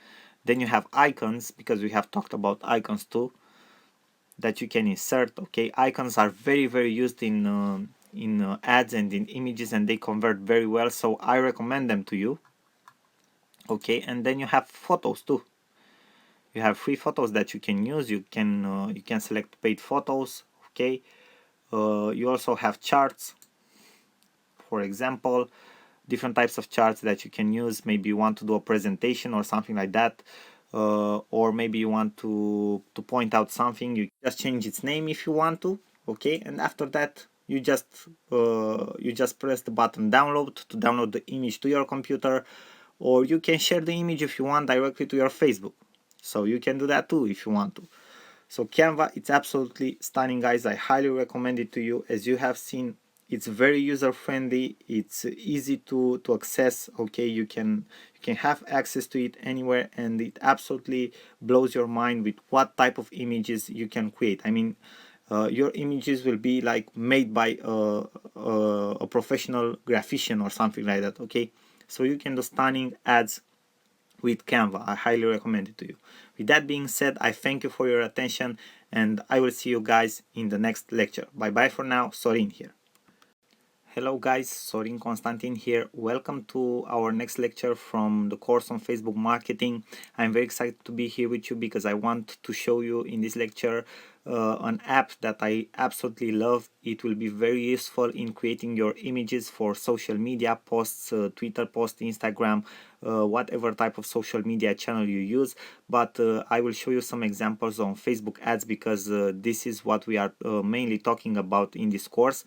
Then you have icons, because we have talked about icons too, that you can insert, okay. Icons are very used in ads and in images, and they convert very well, so I recommend them to you, okay. And then you have photos too. You have free photos that you can use. You can select paid photos, okay. You also have charts, for example, different types of charts that you can use. Maybe you want to do a presentation or something like that, or maybe you want to point out something. You just change its name if you want to, okay. And after that you just press the button download to download the image to your computer, or you can share the image if you want directly to your Facebook. So you can do that too if you want to. So Canva, it's absolutely stunning, guys. I highly recommend it to you. As you have seen, it's very user friendly. It's easy to access. Okay, you can have access to it anywhere, and it absolutely blows your mind with what type of images you can create. I mean, your images will be like made by a professional graphician or something like that. Okay, so you can do stunning ads with Canva. I highly recommend it to you. With that being said, I thank you for your attention, and I will see you guys in the next lecture. Bye bye for now. Sorin here. Hello guys, Sorin Constantin here. Welcome to our next lecture from the course on Facebook marketing. I'm very excited to be here with you because I want to show you in this lecture an app that I absolutely love. It will be very useful in creating your images for social media posts, Twitter posts, Instagram, whatever type of social media channel you use. But I will show you some examples on Facebook ads, because this is what we are mainly talking about in this course.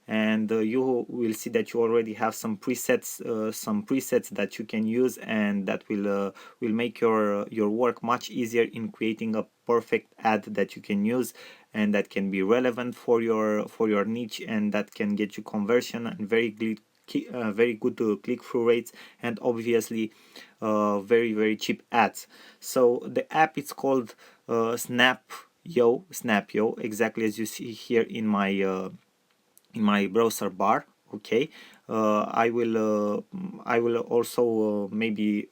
And you will see that you already have some presets that you can use, and that will make your work much easier in creating a perfect ad that you can use, and that can be relevant for your niche, and that can get you conversion and very good click-through rates, and obviously very cheap ads. So the app is called Snap Snap.io, exactly as you see here in my browser bar. Okay, I will also maybe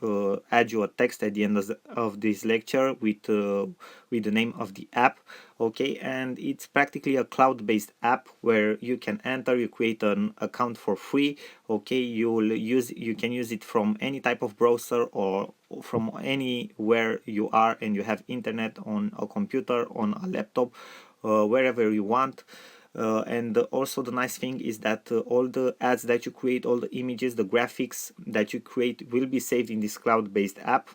add you a text at the end of this lecture with the name of the app. Okay, and it's practically a cloud-based app where you can enter, you create an account for free. Okay, you can use it from any type of browser or from anywhere you are and you have internet on a computer, on a laptop, wherever you want. And also the nice thing is that all the ads that you create, all the images, the graphics that you create will be saved in this cloud-based app,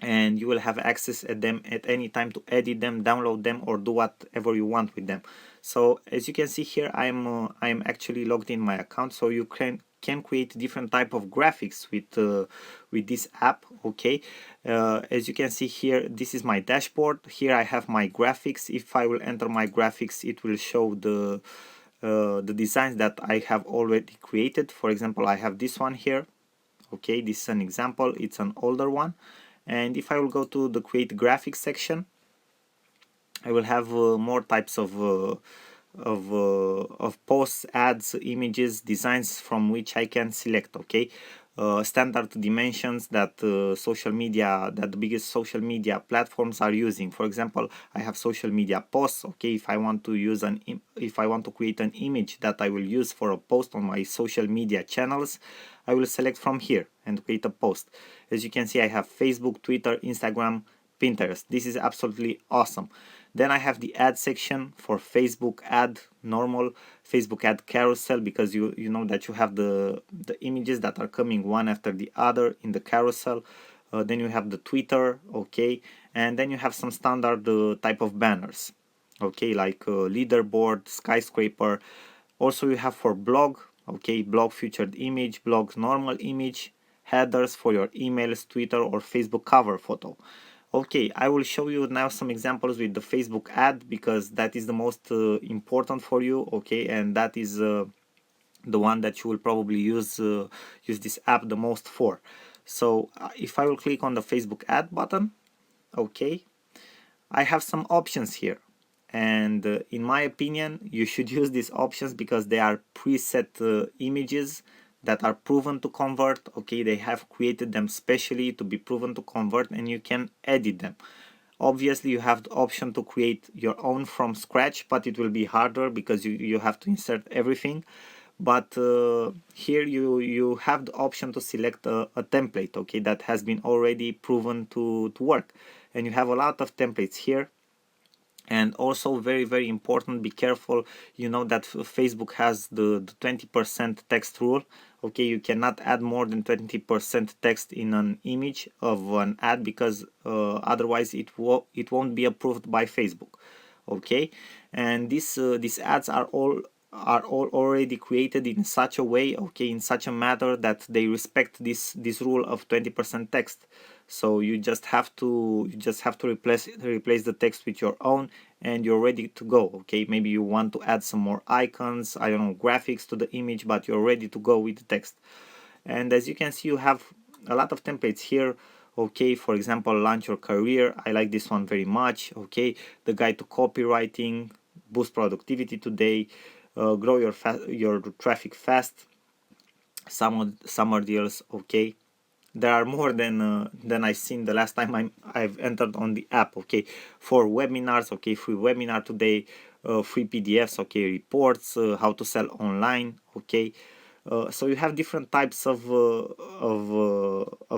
and you will have access at them at any time to edit them, download them, or do whatever you want with them. So as you can see here, I'm actually logged in my account, so you can create different type of graphics with this app. Okay, as you can see here, this is my dashboard. Here I have my graphics. If I will enter my graphics, it will show the designs that I have already created. For example, I have this one here. Okay, this is an example, it's an older one. And if I will go to the create graphics section, I will have more types of posts, ads, images, designs from which I can select. Okay, standard dimensions that the biggest social media platforms are using. For example, I have social media posts. Okay, if I want to use if I want to create an image that I will use for a post on my social media channels, I will select from here and create a post. As you can see, I have Facebook, Twitter, Instagram, Pinterest. This is absolutely awesome. Then I have the ad section for Facebook ad, normal Facebook ad carousel, because you know that you have the images that are coming one after the other in the carousel. Then you have the Twitter, okay, and then you have some standard type of banners, okay, like leaderboard, skyscraper. Also you have for blog, okay, blog featured image, blog normal image, headers for your emails, Twitter or Facebook cover photo. Okay, I will show you now some examples with the Facebook ad, because that is the most important for you. Okay, and that is the one that you will probably use this app the most for. So if I will click on the Facebook ad button, okay, I have some options here, and in my opinion you should use these options because they are preset images that are proven to convert. Okay, they have created them specially to be proven to convert, and you can edit them. Obviously you have the option to create your own from scratch, but it will be harder because you have to insert everything. But here you have the option to select a template, okay, that has been already proven to work, and you have a lot of templates here. And also very important, be careful, you know that Facebook has the 20% text rule. Okay, you cannot add more than 20% text in an image of an ad, because otherwise it won't be approved by Facebook. Okay, and these ads are all already created in such a way, okay, in such a manner that they respect this rule of 20% text. So you just have to replace the text with your own, and you're ready to go. Okay, maybe you want to add some more icons, I don't know, graphics to the image, but you're ready to go with the text. And as you can see, you have a lot of templates here. Okay, for example, launch your career, I like this one very much. Okay, the guide to copywriting, boost productivity today, grow your traffic fast, summer deals. Okay, there are more than I seen the last time I've entered on the app. Okay, for webinars, okay, free webinar today, free PDFs, okay, reports, how to sell online. Okay, so you have different types of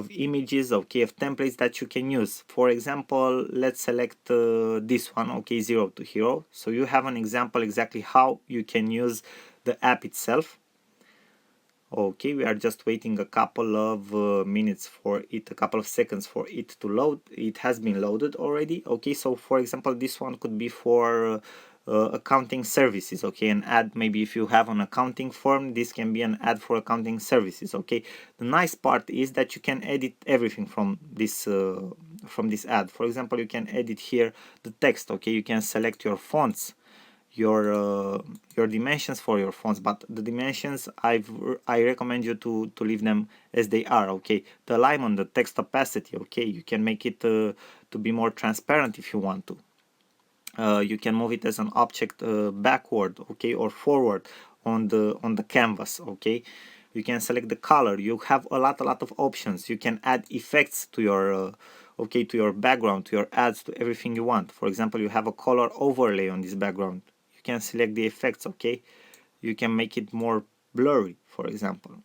images, okay, of templates that you can use. For example, let's select this one, okay, Zero to Hero. So you have an example exactly how you can use the app itself. Okay, we are just waiting a couple of minutes for it, a couple of seconds for it to load. It has been loaded already. Okay, so for example, this one could be for accounting services. Okay, an ad, maybe if you have an accounting firm, this can be an ad for accounting services. Okay, the nice part is that you can edit everything from this ad. For example, you can edit here the text. Okay, you can select your fonts, your dimensions for your fonts, but the dimensions I recommend you to leave them as they are. Okay, the alignment, the text opacity, okay, you can make it to be more transparent if you want to. You can move it as an object backward, okay, or forward on the canvas, okay. You can select the color. You have a lot of options. You can add effects to your okay, to your background, to your ads, to everything you want. For example, you have a color overlay on this background. You can select the effects, okay. You can make it more blurry, for example,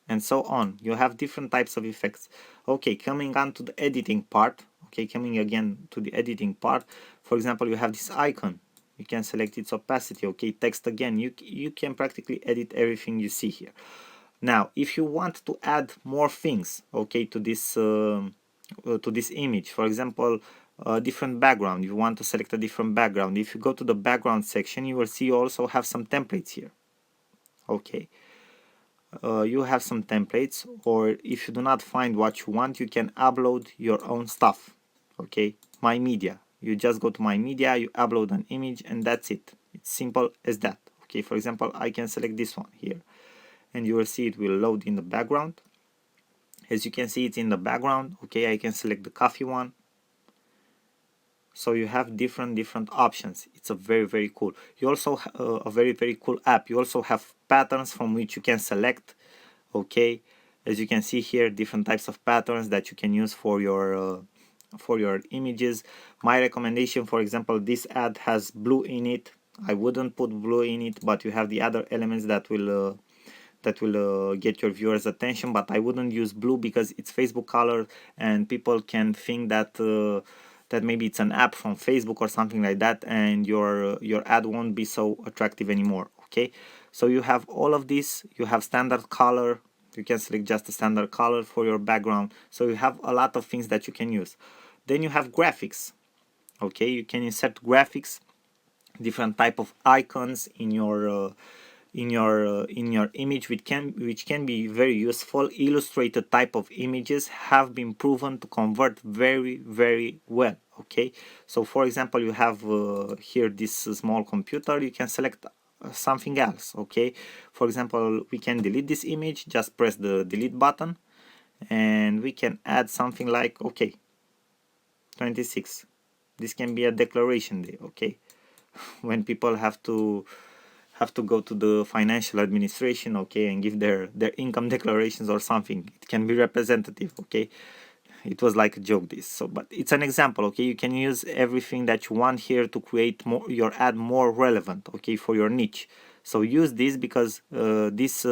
and so on. You have different types of effects. Okay, coming on to the editing part. Okay, coming again to the editing part. For example, you have this icon. You can select its opacity. Okay, text again. You can practically edit everything you see here. Now, if you want to add more things, okay, to this image, for example, a different background, you want to select a different background. If you go to the background section, you will see you also have some templates here. Okay, you have some templates, or if you do not find what you want, you can upload your own stuff. Okay, my media. You just go to my media, you upload an image, and that's it. It's simple as that. Okay, for example, I can select this one here, and you will see it will load in the background. As you can see, it's in the background. Okay, I can select the coffee one. So you have different options. It's a very cool. You also a very cool app. You also have patterns from which you can select. Okay, as you can see here, different types of patterns that you can use for your images. My recommendation, for example, this ad has blue in it. I wouldn't put blue in it, but you have the other elements that will get your viewers attention, but I wouldn't use blue because it's Facebook color and people can think that that maybe it's an app from Facebook or something like that, and your ad won't be so attractive anymore. Okay, so you have all of this. You have standard color. You can select just a standard color for your background. So you have a lot of things that you can use. Then you have graphics. Okay, you can insert graphics, different type of icons in your image, which can be very useful. Illustrated type of images have been proven to convert very well. Okay, so for example, you have here this small computer. You can select something else. Okay, for example, we can delete this image. Just press the delete button, and we can add something like, okay, 26. This can be a declaration day. Okay, when people have to go to the financial administration, okay, and give their income declarations or something, it can be representative. Okay, it was like a joke, this. So but it's an example. Okay, you can use everything that you want here to create your ad more relevant, okay, for your niche. So use this because these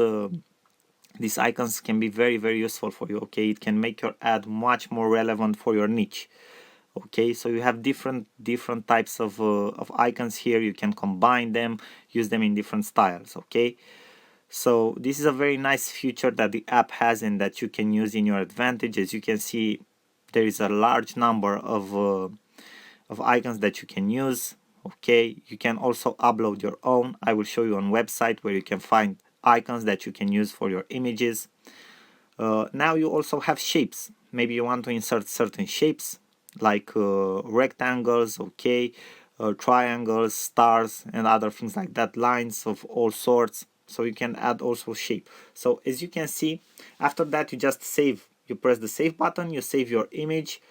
icons can be very useful for you. Okay, it can make your ad much more relevant for your niche. Okay, so you have different types of icons here. You can combine them, use them in different styles. Okay, so this is a very nice feature that the app has and that you can use in your advantage. As you can see, there is a large number of icons that you can use. Okay, you can also upload your own. I will show you on website where you can find icons that you can use for your images. Now you also have shapes. Maybe you want to insert certain shapes like rectangles, okay, triangles, stars, and other things like that, lines of all sorts. So you can add also shape. So as you can see, after that you just save. You press the save button, you save your image.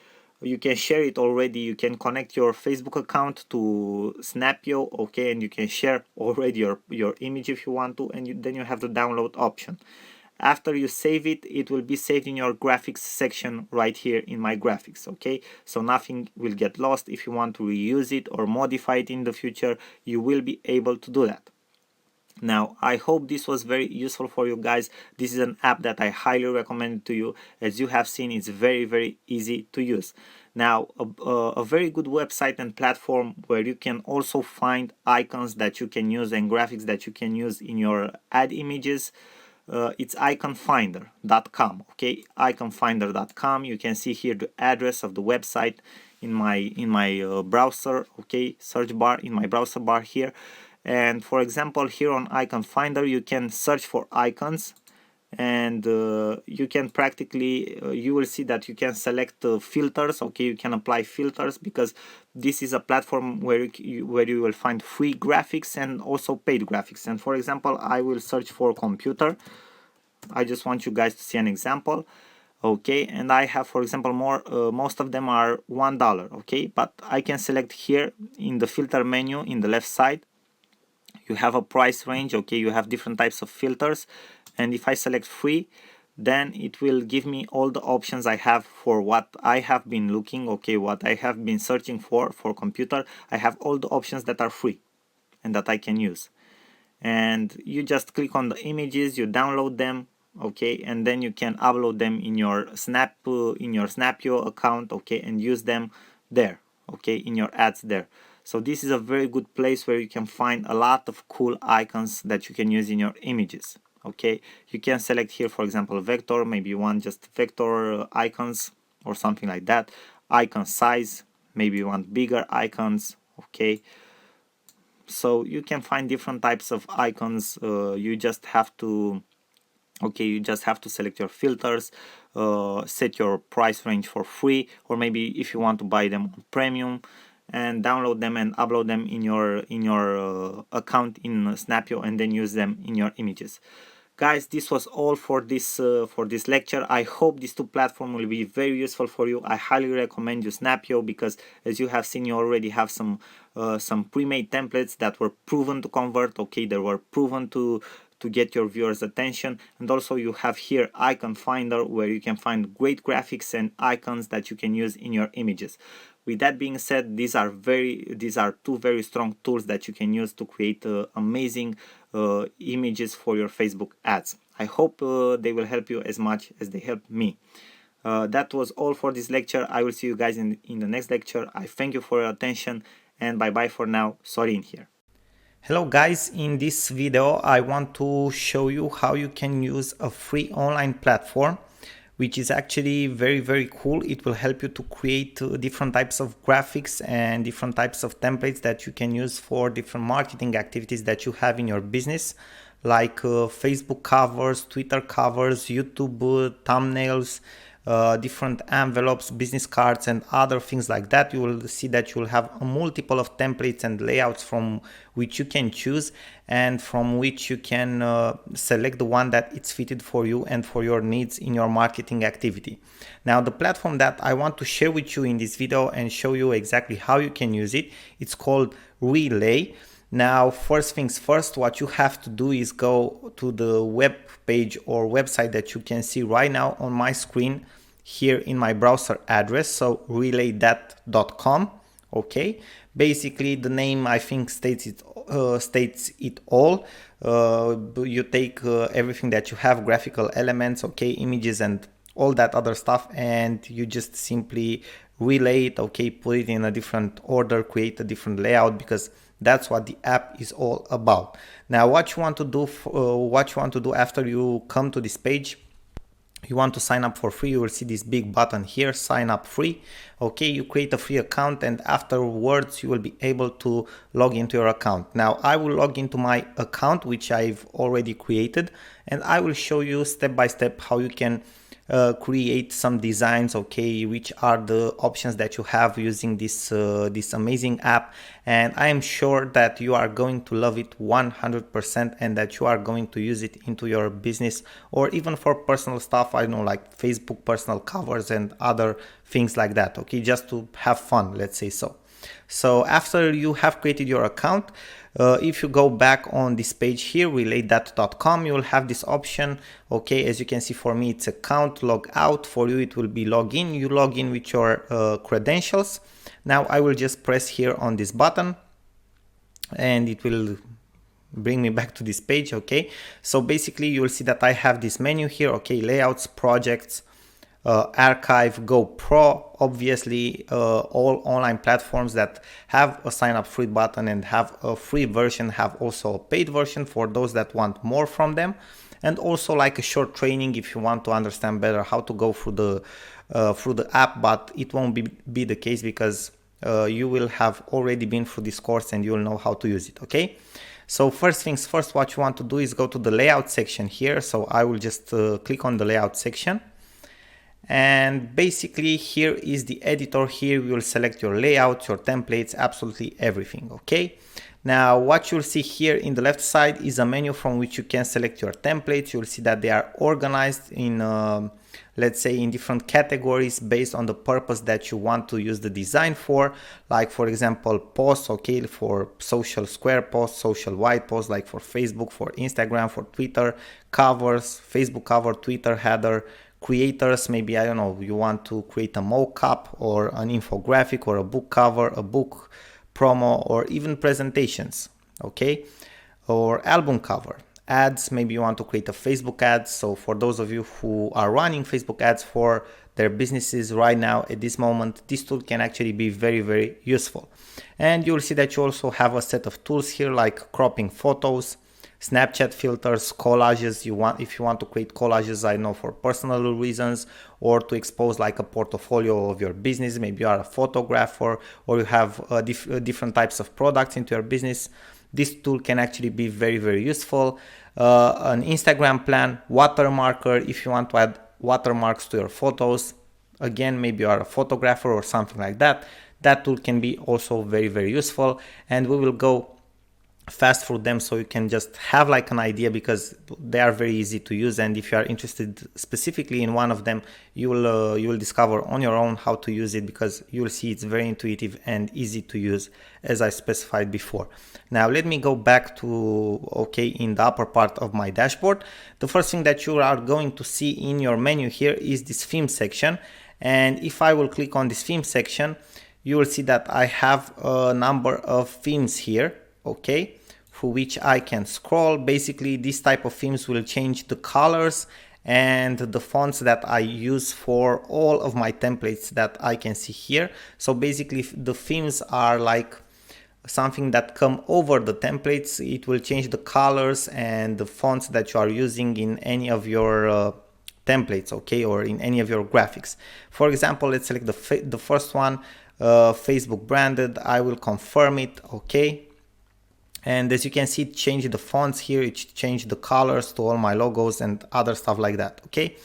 You can share it already. You can connect your Facebook account to Snapio, okay, and you can share already your image if you want to, and then you have the download option. After you save it, it will be saved in your graphics section right here in my graphics. Okay, so nothing will get lost. If you want to reuse it or modify it in the future, you will be able to do that. Now, I hope this was very useful for you guys. This is an app that I highly recommend to you. As you have seen, it's very easy to use. Now, a very good website and platform where you can also find icons that you can use and graphics that you can use in your ad images. It's iconfinder.com. Okay, iconfinder.com. You can see here the address of the website in my browser. Okay, search bar in my browser bar here. And for example, here on Icon Finder, you can search for icons, and you can practically you will see that you can select filters. Okay, you can apply filters because this is a platform where you will find free graphics and also paid graphics. And for example, I will search for computer. I just want you guys to see an example. okay, and I have, for example, most of them are $1, okay, but I can select here in the filter menu in the left side. You have a price range, okay, you have different types of filters, and if I select free, then it will give me all the options I have for what I have been looking, okay, what I have been searching for computer. I have all the options that are free and that I can use. And you just click on the images, you download them, okay, and then you can upload them in your Snapio account, okay, and use them there, okay, in your ads there. So this is a very good place where you can find a lot of cool icons that you can use in your images, okay. You can select here, for example, vector, maybe you want just vector icons or something like that. Icon size, maybe you want bigger icons, okay. So you can find different types of icons. You just have to select your filters, set your price range for free, or maybe if you want to buy them on premium, and download them and upload them in your account in Snapio, and then use them in your images. Guys, this was all for this lecture. I hope these two platforms will be very useful for you. I highly recommend you Snapio, because as you have seen, you already have some pre-made templates that were proven to convert, okay, they were proven to get your viewers' attention. And also you have here Icon Finder, where you can find great graphics and icons that you can use in your images. With that being said, these are two very strong tools that you can use to create amazing images for your Facebook ads. I hope they will help you as much as they helped me. That was all for this lecture. I will see you guys in the next lecture. I thank you for your attention, and bye bye for now. Sorin here. Hello guys, in this video I want to show you how you can use a free online platform, which is actually very cool. It will help you to create different types of graphics and different types of templates that you can use for different marketing activities that you have in your business, like Facebook covers, Twitter covers, YouTube thumbnails, different envelopes, business cards, and other things like that. You will see that you will have a multiple of templates and layouts from which you can choose, and from which you can select the one that it's fitted for you and for your needs in your marketing activity. Now, the platform that I want to share with you in this video and show you exactly how you can use it, it's called Relay. Now, first things first, what you have to do is go to the web page or website that you can see right now on my screen here in my browser address, so relaythat.com. okay, basically the name I think states it all. You take everything that you have, graphical elements, okay, images and all that other stuff, and you just simply relay it, okay, put it in a different order, create a different layout, because that's what the app is all about. Now, what you want to do after you come to this page, you want to sign up for free. You will see this big button here, sign up free. Okay, you create a free account, and afterwards you will be able to log into your account. Now, I will log into my account, which I've already created, and I will show you step by step how you can create some designs, okay, which are the options that you have using this amazing app. And I am sure that you are going to love it 100%, and that you are going to use it into your business, or even for personal stuff, I know, like Facebook personal covers and other things like that, okay, just to have fun, let's say so. So after you have created your account, if you go back on this page here, relaythat.com, you will have this option. Okay, as you can see, for me it's account log out. For you it will be login. You log in with your credentials. Now I will just press here on this button, and it will bring me back to this page. Okay, so basically you will see that I have this menu here. Okay, layouts, projects, archive, Go Pro. Obviously all online platforms that have a sign up free button and have a free version have also a paid version for those that want more from them, and also like a short training if you want to understand better how to go through the app, but it won't be the case, because you will have already been through this course and you will know how to use it. Okay, so first things first, what you want to do is go to the layout section here. So I will just click on the layout section, and basically here is the editor. Here you will select your layout, your templates, absolutely everything. Okay, Now what you'll see here in the left side is a menu from which you can select your templates. You'll see that they are organized in let's say in different categories based on the purpose that you want to use the design for. Like for example, posts, okay, for social square posts, social white posts, like for Facebook, for Instagram, for Twitter, covers, Facebook cover, Twitter header, creators, maybe, I don't know, you want to create a mock-up or an infographic or a book cover, a book promo, or even presentations, okay, or album cover. Ads, maybe you want to create a Facebook ad. So for those of you who are running Facebook ads for their businesses right now at this moment, this tool can actually be very, very useful. And you'll see that you also have a set of tools here like cropping photos, Snapchat filters, collages. If you want to create collages, I know, for personal reasons, or to expose like a portfolio of your business. Maybe you are a photographer or you have different types of products into your business. This tool can actually be very, very useful. An Instagram plan, watermarker, if you want to add watermarks to your photos. Again, maybe you are a photographer or something like that. That tool can be also very, very useful. And we will go fast through them so you can just have like an idea, because they are very easy to use. And if you are interested specifically in one of them, you will discover on your own how to use it, because you will see it's very intuitive and easy to use, as I specified before. Now let me go back to, okay, in the upper part of my dashboard. The first thing that you are going to see in your menu here is this theme section. And if I will click on this theme section, you will see that I have a number of themes here, okay, for which I can scroll. Basically, this type of themes will change the colors and the fonts that I use for all of my templates that I can see here. So basically, the themes are like something that come over the templates. It will change the colors and the fonts that you are using in any of your templates, okay, or in any of your graphics. For example, let's select the first one, Facebook branded. I will confirm it, okay. And as you can see, it changed the fonts here, it changed the colors to all my logos and other stuff like that, okay.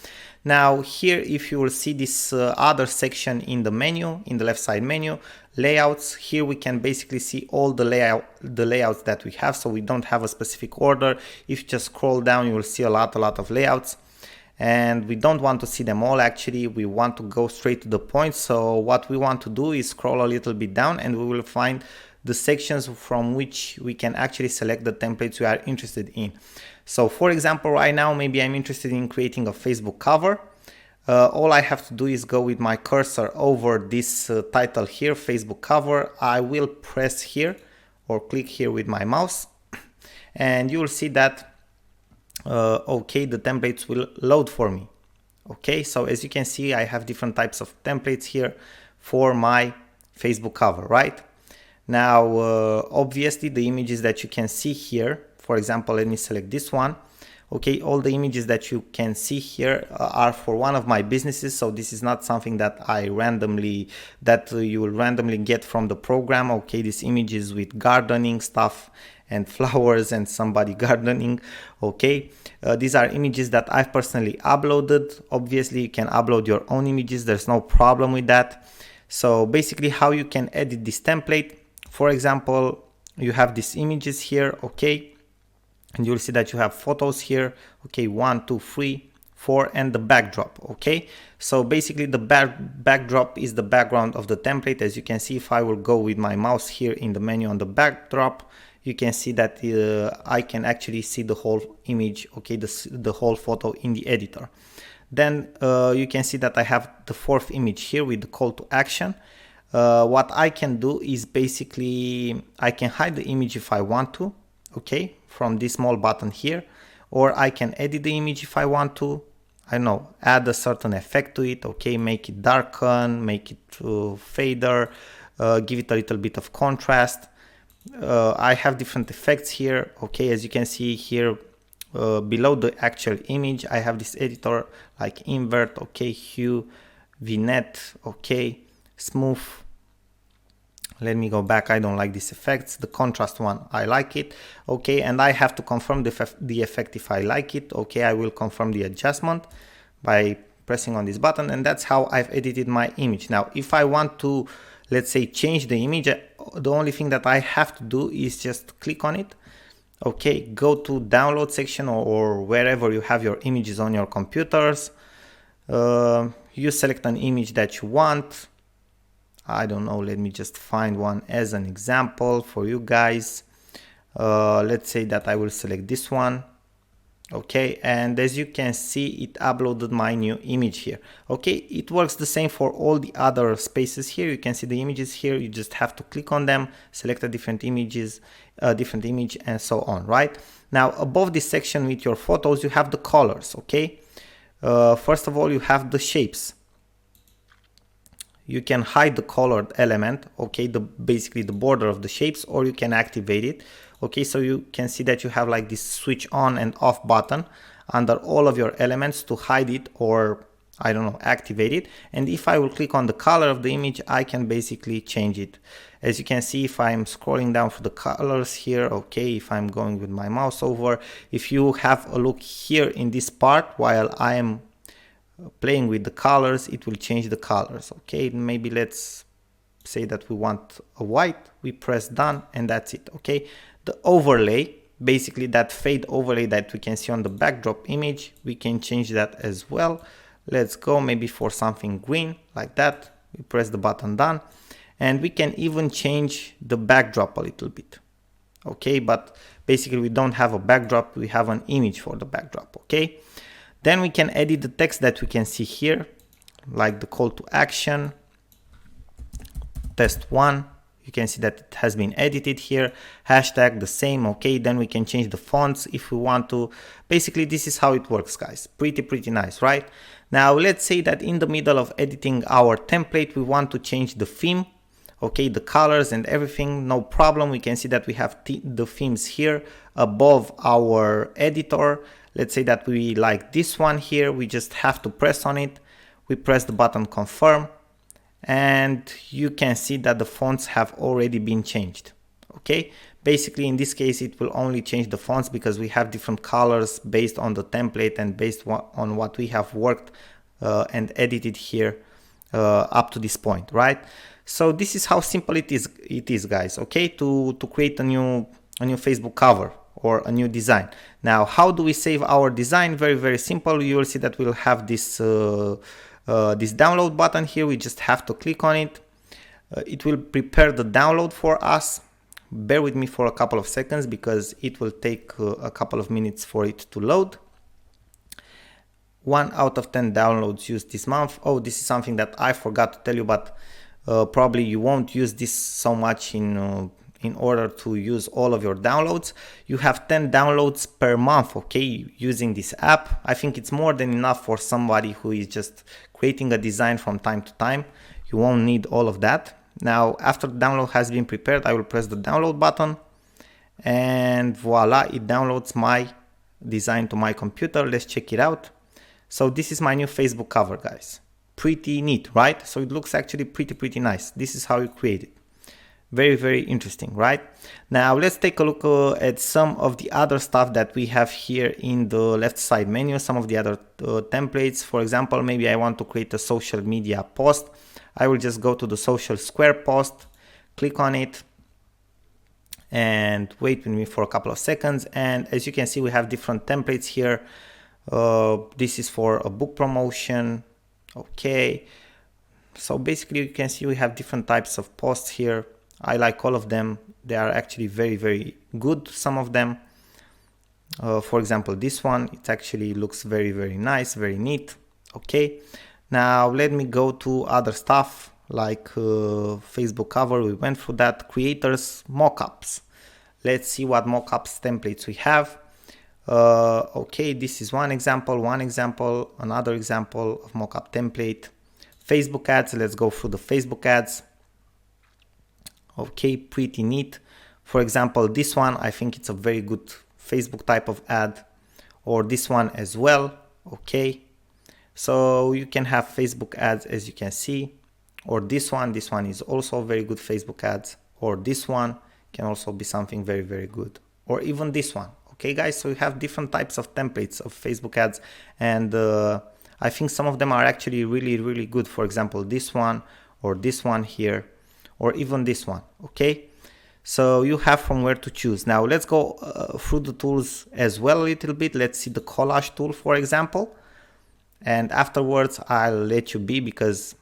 Now here, if you will see this other section in the menu, in the left side menu, layouts, here we can basically see all the layouts that we have. So we don't have a specific order. If you just scroll down, you will see a lot of layouts. And we don't want to see them all. Actually, we want to go straight to the point. So what we want to do is scroll a little bit down, and we will find the sections from which we can actually select the templates we are interested in. So for example, right now, maybe I'm interested in creating a Facebook cover. All I have to do is go with my cursor over this title here, Facebook cover. I will press here or click here with my mouse, and you will see that okay, the templates will load for me. Okay, so as you can see, I have different types of templates here for my Facebook cover, right? Now, obviously, the images that you can see here, for example, let me select this one. Okay, all the images that you can see here are for one of my businesses. So this is not something that you will randomly get from the program. Okay, these images with gardening stuff and flowers and somebody gardening. Okay, these are images that I've personally uploaded. Obviously, you can upload your own images. There's no problem with that. So basically, how you can edit this template. For example, you have these images here, okay, and you'll see that you have photos here, okay, 1, 2, 3, 4, and the backdrop, okay. So basically, the backdrop is the background of the template. As you can see, if I will go with my mouse here in the menu on the backdrop, you can see that I can actually see the whole image, okay, the whole photo in the editor. Then you can see that I have the fourth image here with the call to action. What I can do is basically I can hide the image if I want to, okay, from this small button here, or I can edit the image if I want to. I don't know, add a certain effect to it, okay, make it darken, make it fader, give it a little bit of contrast. I have different effects here, okay. As you can see here below the actual image, I have this editor like invert, okay, hue, vignette, okay, smooth. Let me go back. I don't like these effects. The contrast one, I like it, okay. And I have to confirm the effect if I like it, okay. I will confirm the adjustment by pressing on this button, and that's how I've edited my image. Now if I want to, let's say change the image, the only thing that I have to do is just click on it. Okay, go to download section or wherever you have your images on your computers. You select an image that you want. I don't know, let me just find one as an example for you guys. Let's say that I will select this one. Okay, and as you can see, it uploaded my new image here. Okay, it works the same for all the other spaces here. You can see the images here. You just have to click on them, select a different image, and so on, right? Now above this section with your photos, you have the colors. Okay, first of all, you have the shapes. You can hide the colored element, okay, basically the border of the shapes, or you can activate it. Okay, so you can see that you have like this switch on and off button under all of your elements to hide it, or I don't know, activate it. And if I will click on the color of the image, I can basically change it. As you can see, if I'm scrolling down for the colors here, okay, if I'm going with my mouse over, if you have a look here in this part while I am playing with the colors, it will change the colors. Okay, maybe let's say that we want a white, we press done, and that's it. Okay, the overlay, basically that fade overlay that we can see on the backdrop image, we can change that as well. Let's go maybe for something green like that. We press the button done, and we can even change the backdrop a little bit. Okay, but basically we don't have a backdrop, we have an image for the backdrop. Okay, then we can edit the text that we can see here, like the call to action, test 1. You can see that it has been edited here. Hashtag the same. Okay, then we can change the fonts if we want to. Basically, this is how it works, guys. Pretty nice, right? Now, let's say that in the middle of editing our template, we want to change the theme. Okay, the colors and everything, no problem. We can see that we have the themes here above our editor. Let's say that we like this one here. We just have to press on it. We press the button confirm, and you can see that the fonts have already been changed. Okay, basically in this case it will only change the fonts because we have different colors based on the template and based on what we have worked and edited here up to this point, right? So this is how simple it is, guys. Okay, to create a new Facebook cover or a new design. Now, how do we save our design? Very simple. You will see that we'll have this this download button here. We just have to click on it. It will prepare the download for us. Bear with me for a couple of seconds because it will take a couple of minutes for it to load. 1 out of 10 downloads used this month. Oh, this is something that I forgot to tell you, but probably you won't use this so much in order to use all of your downloads. You have 10 downloads per month, okay, using this app. I think it's more than enough for somebody who is just creating a design from time to time. You won't need all of that. Now, after the download has been prepared, I will press the download button, and voila, it downloads my design to my computer. Let's check it out. So this is my new Facebook cover, guys. Pretty neat, right? So it looks actually pretty nice. This is how you create it. Very interesting, right? Now let's take a look at some of the other stuff that we have here in the left side menu, some of the other templates. For example, maybe I want to create a social media post. I will just go to the social square post, click on it, and wait with me for a couple of seconds. And as you can see, we have different templates here. This is for a book promotion. Okay, so basically you can see we have different types of posts here. I like all of them. They are actually very good, some of them. For example, this one, it actually looks very nice, very neat. Okay, now let me go to other stuff like Facebook cover. We went through that. Creators mockups. Let's see what mockups templates we have. Okay, this is one example, another example of mockup template. Facebook ads. Let's go through the Facebook ads. Okay, pretty neat. For example, this one, I think it's a very good Facebook type of ad, or this one as well. Okay, so you can have Facebook ads, as you can see, or this one is also very good Facebook ads, or this one can also be something very good, or even this one. Okay, guys, so you have different types of templates of Facebook ads, and I think some of them are actually really good. For example, this one or this one here, or even this one. Okay, so you have from where to choose. Now let's go through the tools as well a little bit. Let's see the collage tool, for example, and afterwards I'll let you be, because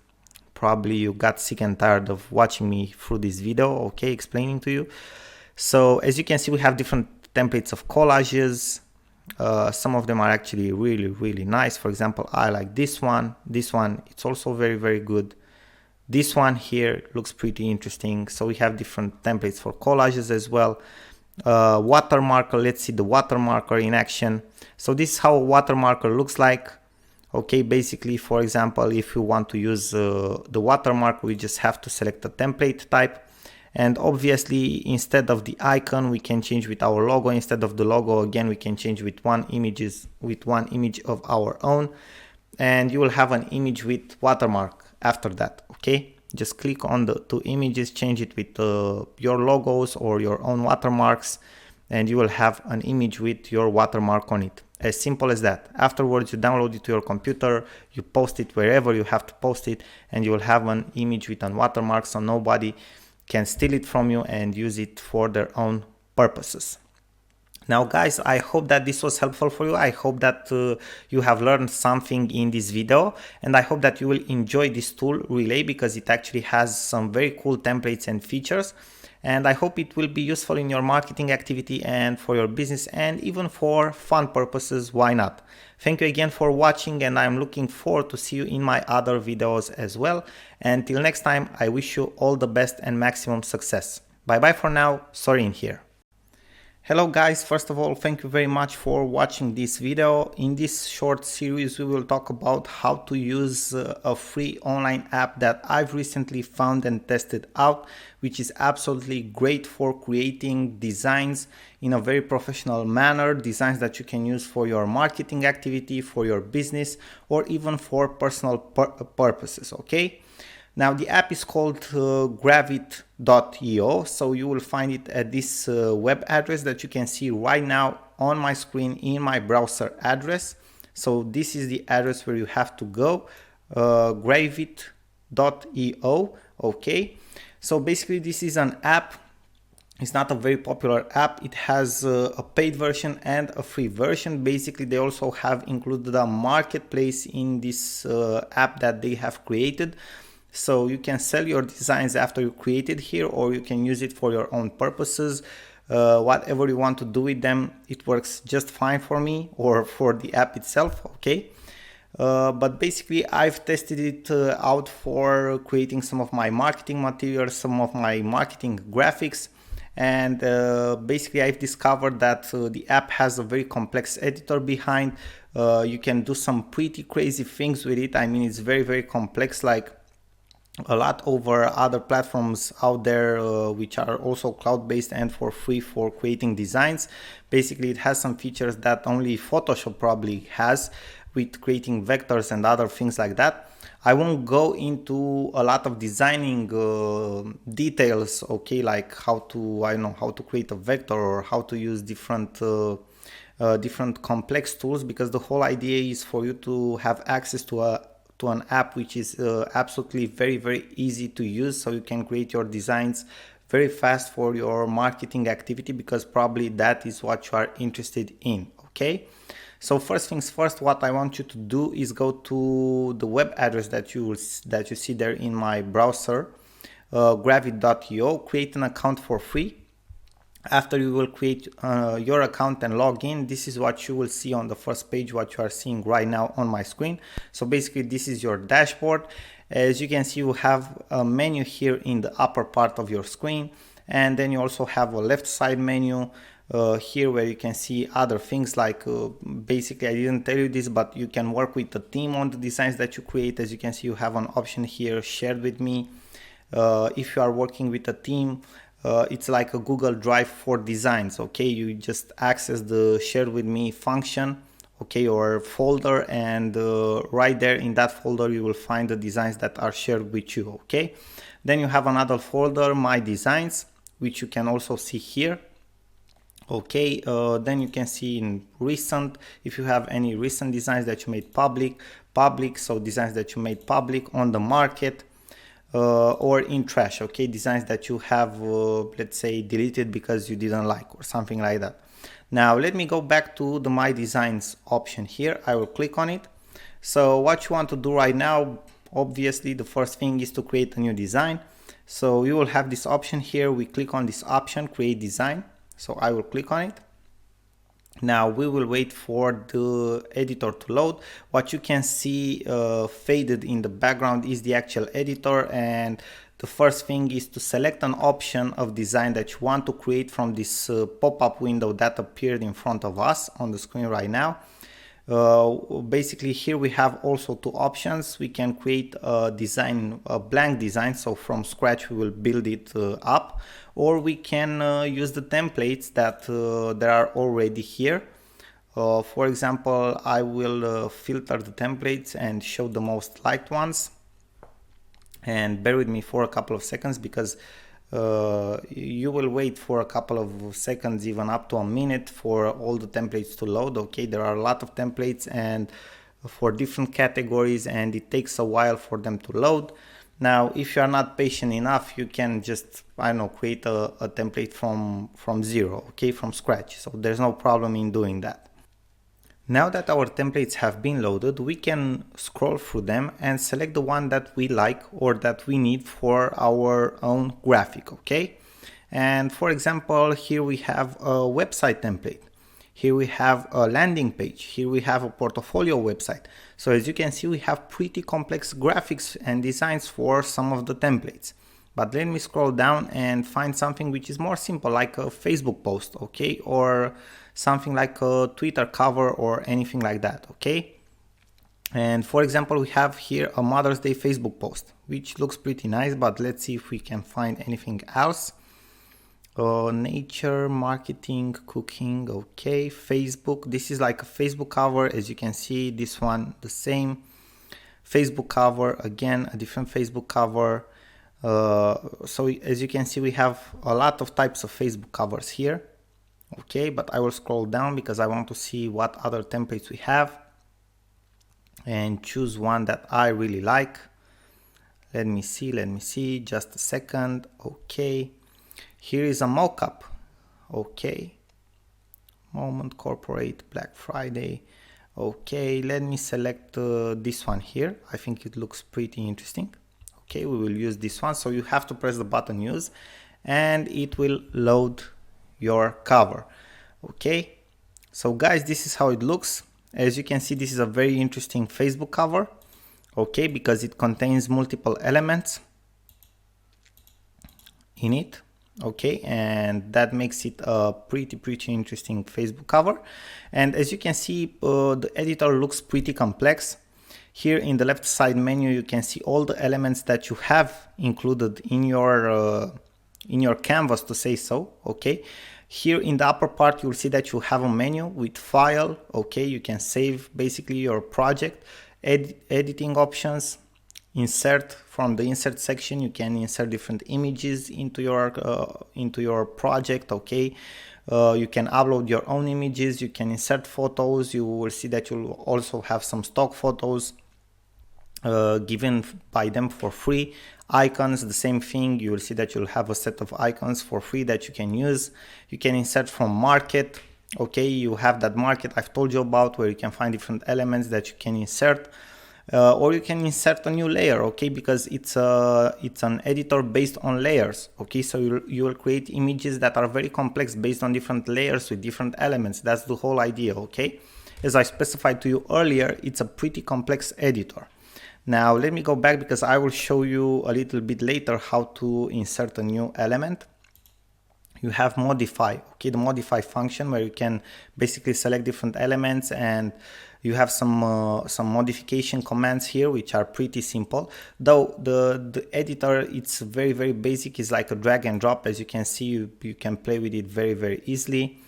probably you got sick and tired of watching me through this video, okay, explaining to you. So as you can see, we have different templates of collages. Some of them are actually really nice. For example, I like this one. This one, it's also very good. This one here looks pretty interesting. So we have different templates for collages as well. Watermarker, let's see the watermarker in action. So this is how a watermarker looks like. Okay, basically, for example, if you want to use the watermark, we just have to select a template type. And obviously, instead of the icon, we can change with our logo. Instead of the logo, again, we can change with one image of our own. And you will have an image with watermark after that, okay? Just click on the two images, change it with your logos or your own watermarks, and you will have an image with your watermark on it. As simple as that. Afterwards, you download it to your computer, you post it wherever you have to post it, and you will have an image with a watermark, so nobody can steal it from you and use it for their own purposes. Now guys, I hope that this was helpful for you. I hope that you have learned something in this video, and I hope that you will enjoy this tool Relay, because it actually has some very cool templates and features. And I hope it will be useful in your marketing activity and for your business, and even for fun purposes, why not? Thank you again for watching, and I'm looking forward to see you in my other videos as well. Until next time, I wish you all the best and maximum success. Bye bye for now, Sorin here. Hello guys, first of all, thank you very much for watching this video. In this short series, we will talk about how to use a free online app that I've recently found and tested out, which is absolutely great for creating designs in a very professional manner, designs that you can use for your marketing activity, for your business, or even for personal purposes, okay? Now the app is called Gravit.io, so you will find it at this web address that you can see right now on my screen in my browser address. So this is the address where you have to go, Gravit.io, okay? So basically this is an app. It's not a very popular app. It has a paid version and a free version. Basically, they also have included a marketplace in this app that they have created. So you can sell your designs after you create it here, or you can use it for your own purposes. Whatever you want to do with them, it works just fine for me, or for the app itself, okay? But basically I've tested it out for creating some of my marketing materials, some of my marketing graphics, and basically I've discovered that the app has a very complex editor behind. You can do some pretty crazy things with it. I mean, it's very complex, like a lot over other platforms out there which are also cloud-based and for free for creating designs. Basically it has some features that only Photoshop probably has, with creating vectors and other things like that. I won't go into a lot of designing details, okay, like how to, I don't know, how to create a vector or how to use different complex tools, because the whole idea is for you to have access to an app which is absolutely very easy to use, so you can create your designs very fast for your marketing activity, because probably that is what you are interested in, okay? So first things first, what I want you to do is go to the web address that you see there in my browser, Gravit.io, create an account for free. After you will create your account and log in, this is what you will see on the first page, what you are seeing right now on my screen. So basically this is your dashboard. As you can see, you have a menu here in the upper part of your screen, and then you also have a left side menu here where you can see other things like basically, I didn't tell you this, but you can work with the team on the designs that you create. As you can see, you have an option here, shared with me. If you are working with a team, it's like a Google Drive for designs, okay? You just access the share with me function, okay, or folder, and right there in that folder you will find the designs that are shared with you, okay? Then you have another folder, my designs, which you can also see here, okay? Then you can see in recent, if you have any recent designs that you made public, so designs that you made public on the market. or in trash, okay, designs that you have let's say deleted because you didn't like or something like that. Now let me go back to the My Designs option here. I will click on it. So what you want to do right now, obviously the first thing is to create a new design. So you will have this option here. We click on this option, create design. So I will click on it. Now we will wait for the editor to load. What you can see faded in the background is the actual editor, and the first thing is to select an option of design that you want to create from this pop-up window that appeared in front of us on the screen right now. Basically here we have also two options. We can create a design, a blank design, so from scratch we will build it up, or we can use the templates that are already here. For example, I will filter the templates and show the most liked ones, and bear with me for a couple of seconds because you will wait for a couple of seconds, even up to a minute, for all the templates to load. Okay, there are a lot of templates and for different categories, and it takes a while for them to load. Now if you are not patient enough, you can just, I don't know, create a template from zero, okay, from scratch. So there's no problem in doing that. Now that our templates have been loaded, we can scroll through them and select the one that we like or that we need for our own graphic, okay? And for example, here we have a website template. Here we have a landing page. Here we have a portfolio website. So as you can see, we have pretty complex graphics and designs for some of the templates. But let me scroll down and find something which is more simple, like a Facebook post, okay? Or something like a Twitter cover or anything like that, okay? And for example, we have here a Mother's Day Facebook post, which looks pretty nice, but let's see if we can find anything else. Nature, marketing, cooking, okay, Facebook. This is like a Facebook cover. As you can see, this one, the same Facebook cover, again, a different Facebook cover. So as you can see, we have a lot of types of Facebook covers here. Okay, but I will scroll down because I want to see what other templates we have and choose one that I really like. Let me see, just a second. Okay, here is a mockup. Okay, Moment, Corporate, Black Friday. Okay, let me select this one here. I think it looks pretty interesting. Okay, we will use this one. So you have to press the button use and it will load your cover. Okay, so guys, this is how it looks. As you can see, this is a very interesting Facebook cover, okay, because it contains multiple elements in it, okay, and that makes it a pretty interesting Facebook cover. And as you can see, the editor looks pretty complex. Here in the left side menu, you can see all the elements that you have included in your canvas, to say so, okay. Here in the upper part, you'll see that you have a menu with file, okay, you can save basically your project, editing options, insert. From the insert section, you can insert different images into your project, okay. You can upload your own images, you can insert photos. You will see that you'll also have some stock photos given by them for free. Icons, the same thing. You will see that you'll have a set of icons for free that you can use. You can insert from market, okay, you have that market I've told you about, where you can find different elements that you can insert, or you can insert a new layer, okay, because it's an editor based on layers, okay. So you will create images that are very complex based on different layers with different elements. That's the whole idea, okay. As I specified to you earlier, it's a pretty complex editor. Now let me go back because I will show you a little bit later how to insert a new element. You have modify, okay, the modify function where you can basically select different elements, and you have some modification commands here which are pretty simple. Though the editor, it's very basic. It's like a drag and drop. As you can see, you can play with it very easily.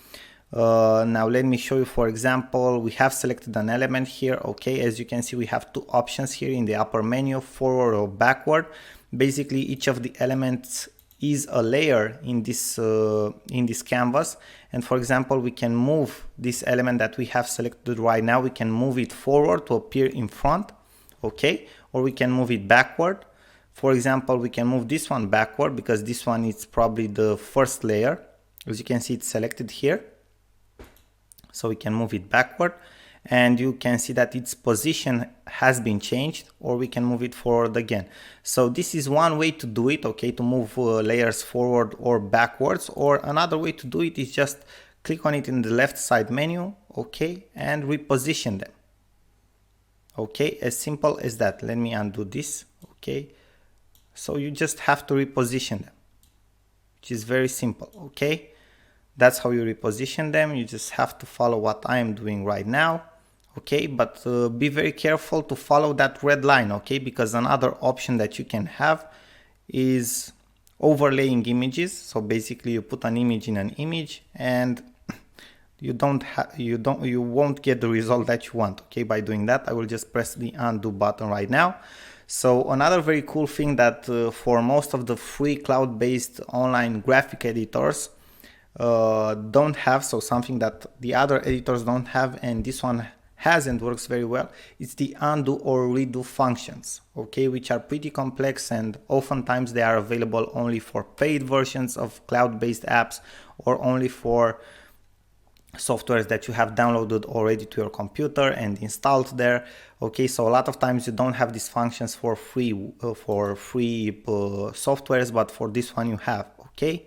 Now let me show you. For example, we have selected an element here, okay. As you can see, we have two options here in the upper menu, forward or backward. Basically each of the elements is a layer in this canvas, and for example, we can move this element that we have selected right now. We can move it forward to appear in front, okay, or we can move it backward. For example, we can move this one backward because this one is probably the first layer. As you can see, it's selected here. So we can move it backward and you can see that its position has been changed, or we can move it forward again. So this is one way to do it, okay, to move layers forward or backwards. Or another way to do it is just click on it in the left side menu, okay, and reposition them. Okay, as simple as that. Let me undo this, okay. So you just have to reposition them, which is very simple, okay. That's how you reposition them. You just have to follow what I am doing right now, okay. But be very careful to follow that red line, okay, because another option that you can have is overlaying images. So basically you put an image in an image and you won't get the result that you want, okay, by doing that. I will just press the undo button right now. So another very cool thing that for most of the free cloud-based online graphic editors don't have, so something that the other editors don't have and this one has and works very well, it's the undo or redo functions, okay, which are pretty complex and oftentimes they are available only for paid versions of cloud-based apps or only for softwares that you have downloaded already to your computer and installed there, okay. So a lot of times you don't have these functions for free softwares, but for this one you have, okay.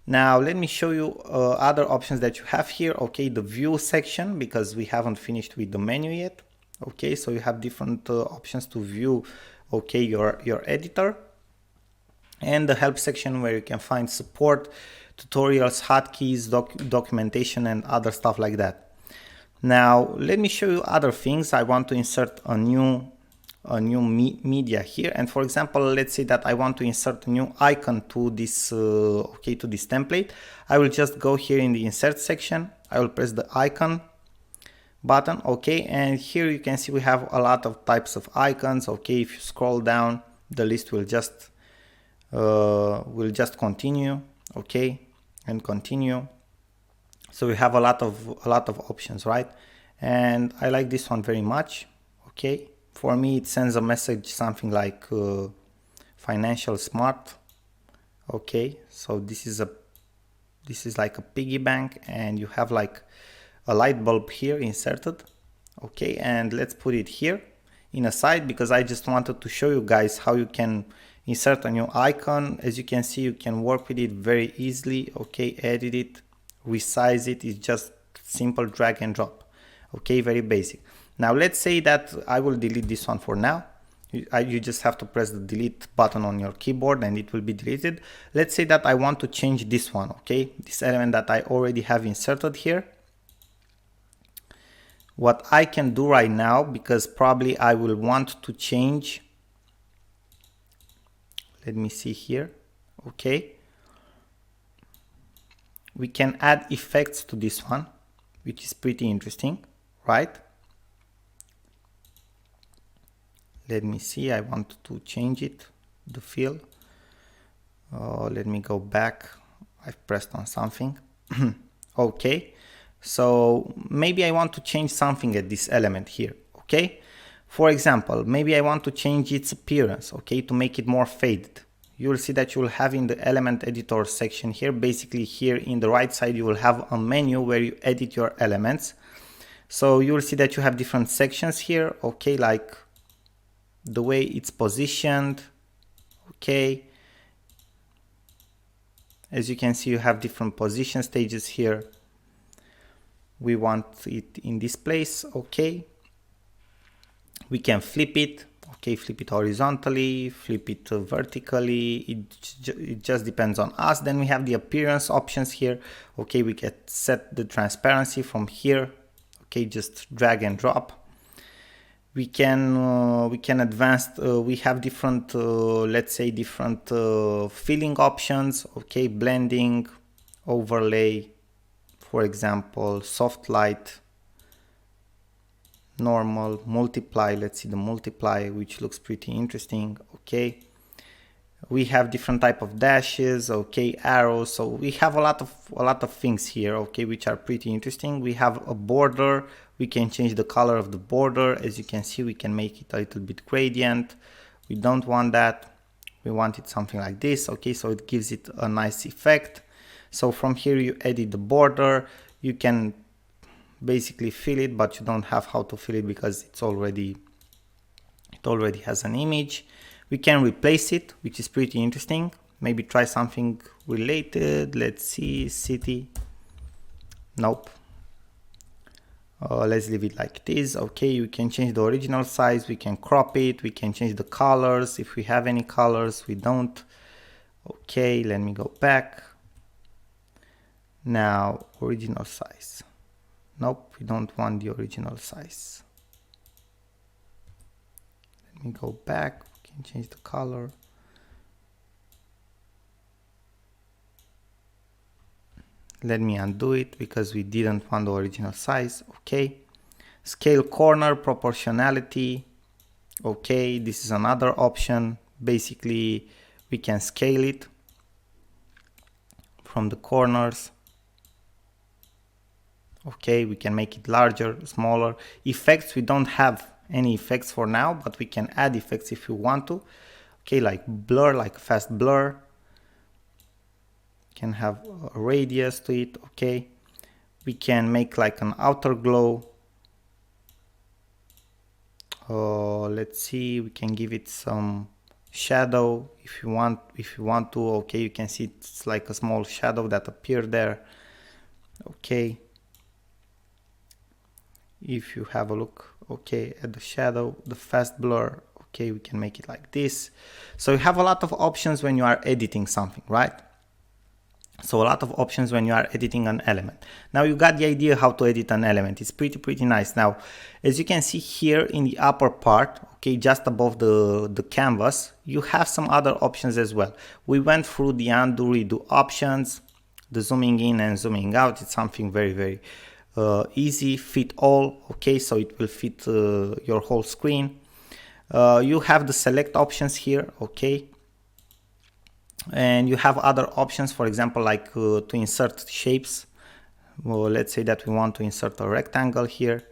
Now let me show you other options that you have here, okay. The view section, because we haven't finished with the menu yet, okay. So you have different options to view, okay, your editor, and the help section where you can find support, tutorials, hotkeys, documentation and other stuff like that. Now let me show you other things. I want to insert a new media here, and for example, let's say that I want to insert a new icon to this okay, to this template. I will just go here in the insert section. I will press the icon button, okay, and here you can see we have a lot of types of icons, okay. If you scroll down, the list will just continue, okay, and continue. So we have a lot of options, right? And I like this one very much, okay. For me, it sends a message, something like financial smart, okay. So this is like a piggy bank, and you have like a light bulb here inserted, okay. And let's put it here in a side because I just wanted to show you guys how you can insert a new icon. As you can see, you can work with it very easily, okay. Edit it, resize it. It's just simple drag and drop, okay, very basic. Now let's say that I will delete this one for now. You just have to press the delete button on your keyboard and it will be deleted. Let's say that I want to change this one, okay, this element that I already have inserted here. What I can do right now, because probably I will want to change, let me see here, okay, we can add effects to this one, which is pretty interesting, right? Let me see, I want to change it, the fill. Let me go back, I've pressed on something. Okay, so maybe I want to change something at this element here, okay. For example, maybe I want to change its appearance, okay, to make it more faded. You will see that you will have in the element editor section here, basically here in the right side, you will have a menu where you edit your elements. So you will see that you have different sections here, okay, like the way it's positioned, okay. As you can see, you have different position stages here. We want it in this place, okay. We can flip it, okay, flip it horizontally, flip it vertically, it just depends on us. Then we have the appearance options here, okay. We can set the transparency from here, okay, just drag and drop. We can advance, we have different, let's say different filling options, okay, blending, overlay, for example, soft light, normal, multiply. Let's see the multiply, which looks pretty interesting, okay. We have different type of dashes, okay, arrows. So we have a lot of things here, okay, which are pretty interesting. We have a border. We can change the color of the border. As you can see, we can make it a little bit gradient. We don't want that. we wanted something like this. Okay, so it gives it a nice effect. So from here you edit the border. You can basically fill it, but you don't have how to fill it because it already has an image. We can replace it, which is pretty interesting. Maybe try something related. Let's see, city. Nope. Let's leave it like this. Okay, we can change the original size, we can crop it, we can change the colors if we have any colors. We don't. Okay, let me go back. Now original size. Nope, we don't want the original size. Let me go back. We can change the color. Let me undo it because we didn't want the original size. Okay, scale corner, proportionality. Okay, this is another option. Basically we can scale it from the corners. Okay, we can make it larger, smaller. Effects, we don't have any effects for now, but we can add effects if you want to. Okay, like blur, like fast blur. Can have a radius to it. Okay, we can make like an outer glow. Let's see, we can give it some shadow if you want to. Okay, you can see it's like a small shadow that appeared there. Okay, if you have a look, okay, at the shadow, the fast blur, okay, we can make it like this. So you have a lot of options when you are editing something, right? So a lot of options when you are editing an element. Now you got the idea how to edit an element. It's pretty nice. Now, as you can see here in the upper part, okay, just above the canvas, you have some other options as well. We went through the undo, redo options, the zooming in and zooming out. It's something very easy, fit all. Okay, so it will fit your whole screen. You have the select options here. Okay, and you have other options, for example, like to insert shapes. Well, let's say that we want to insert a rectangle here.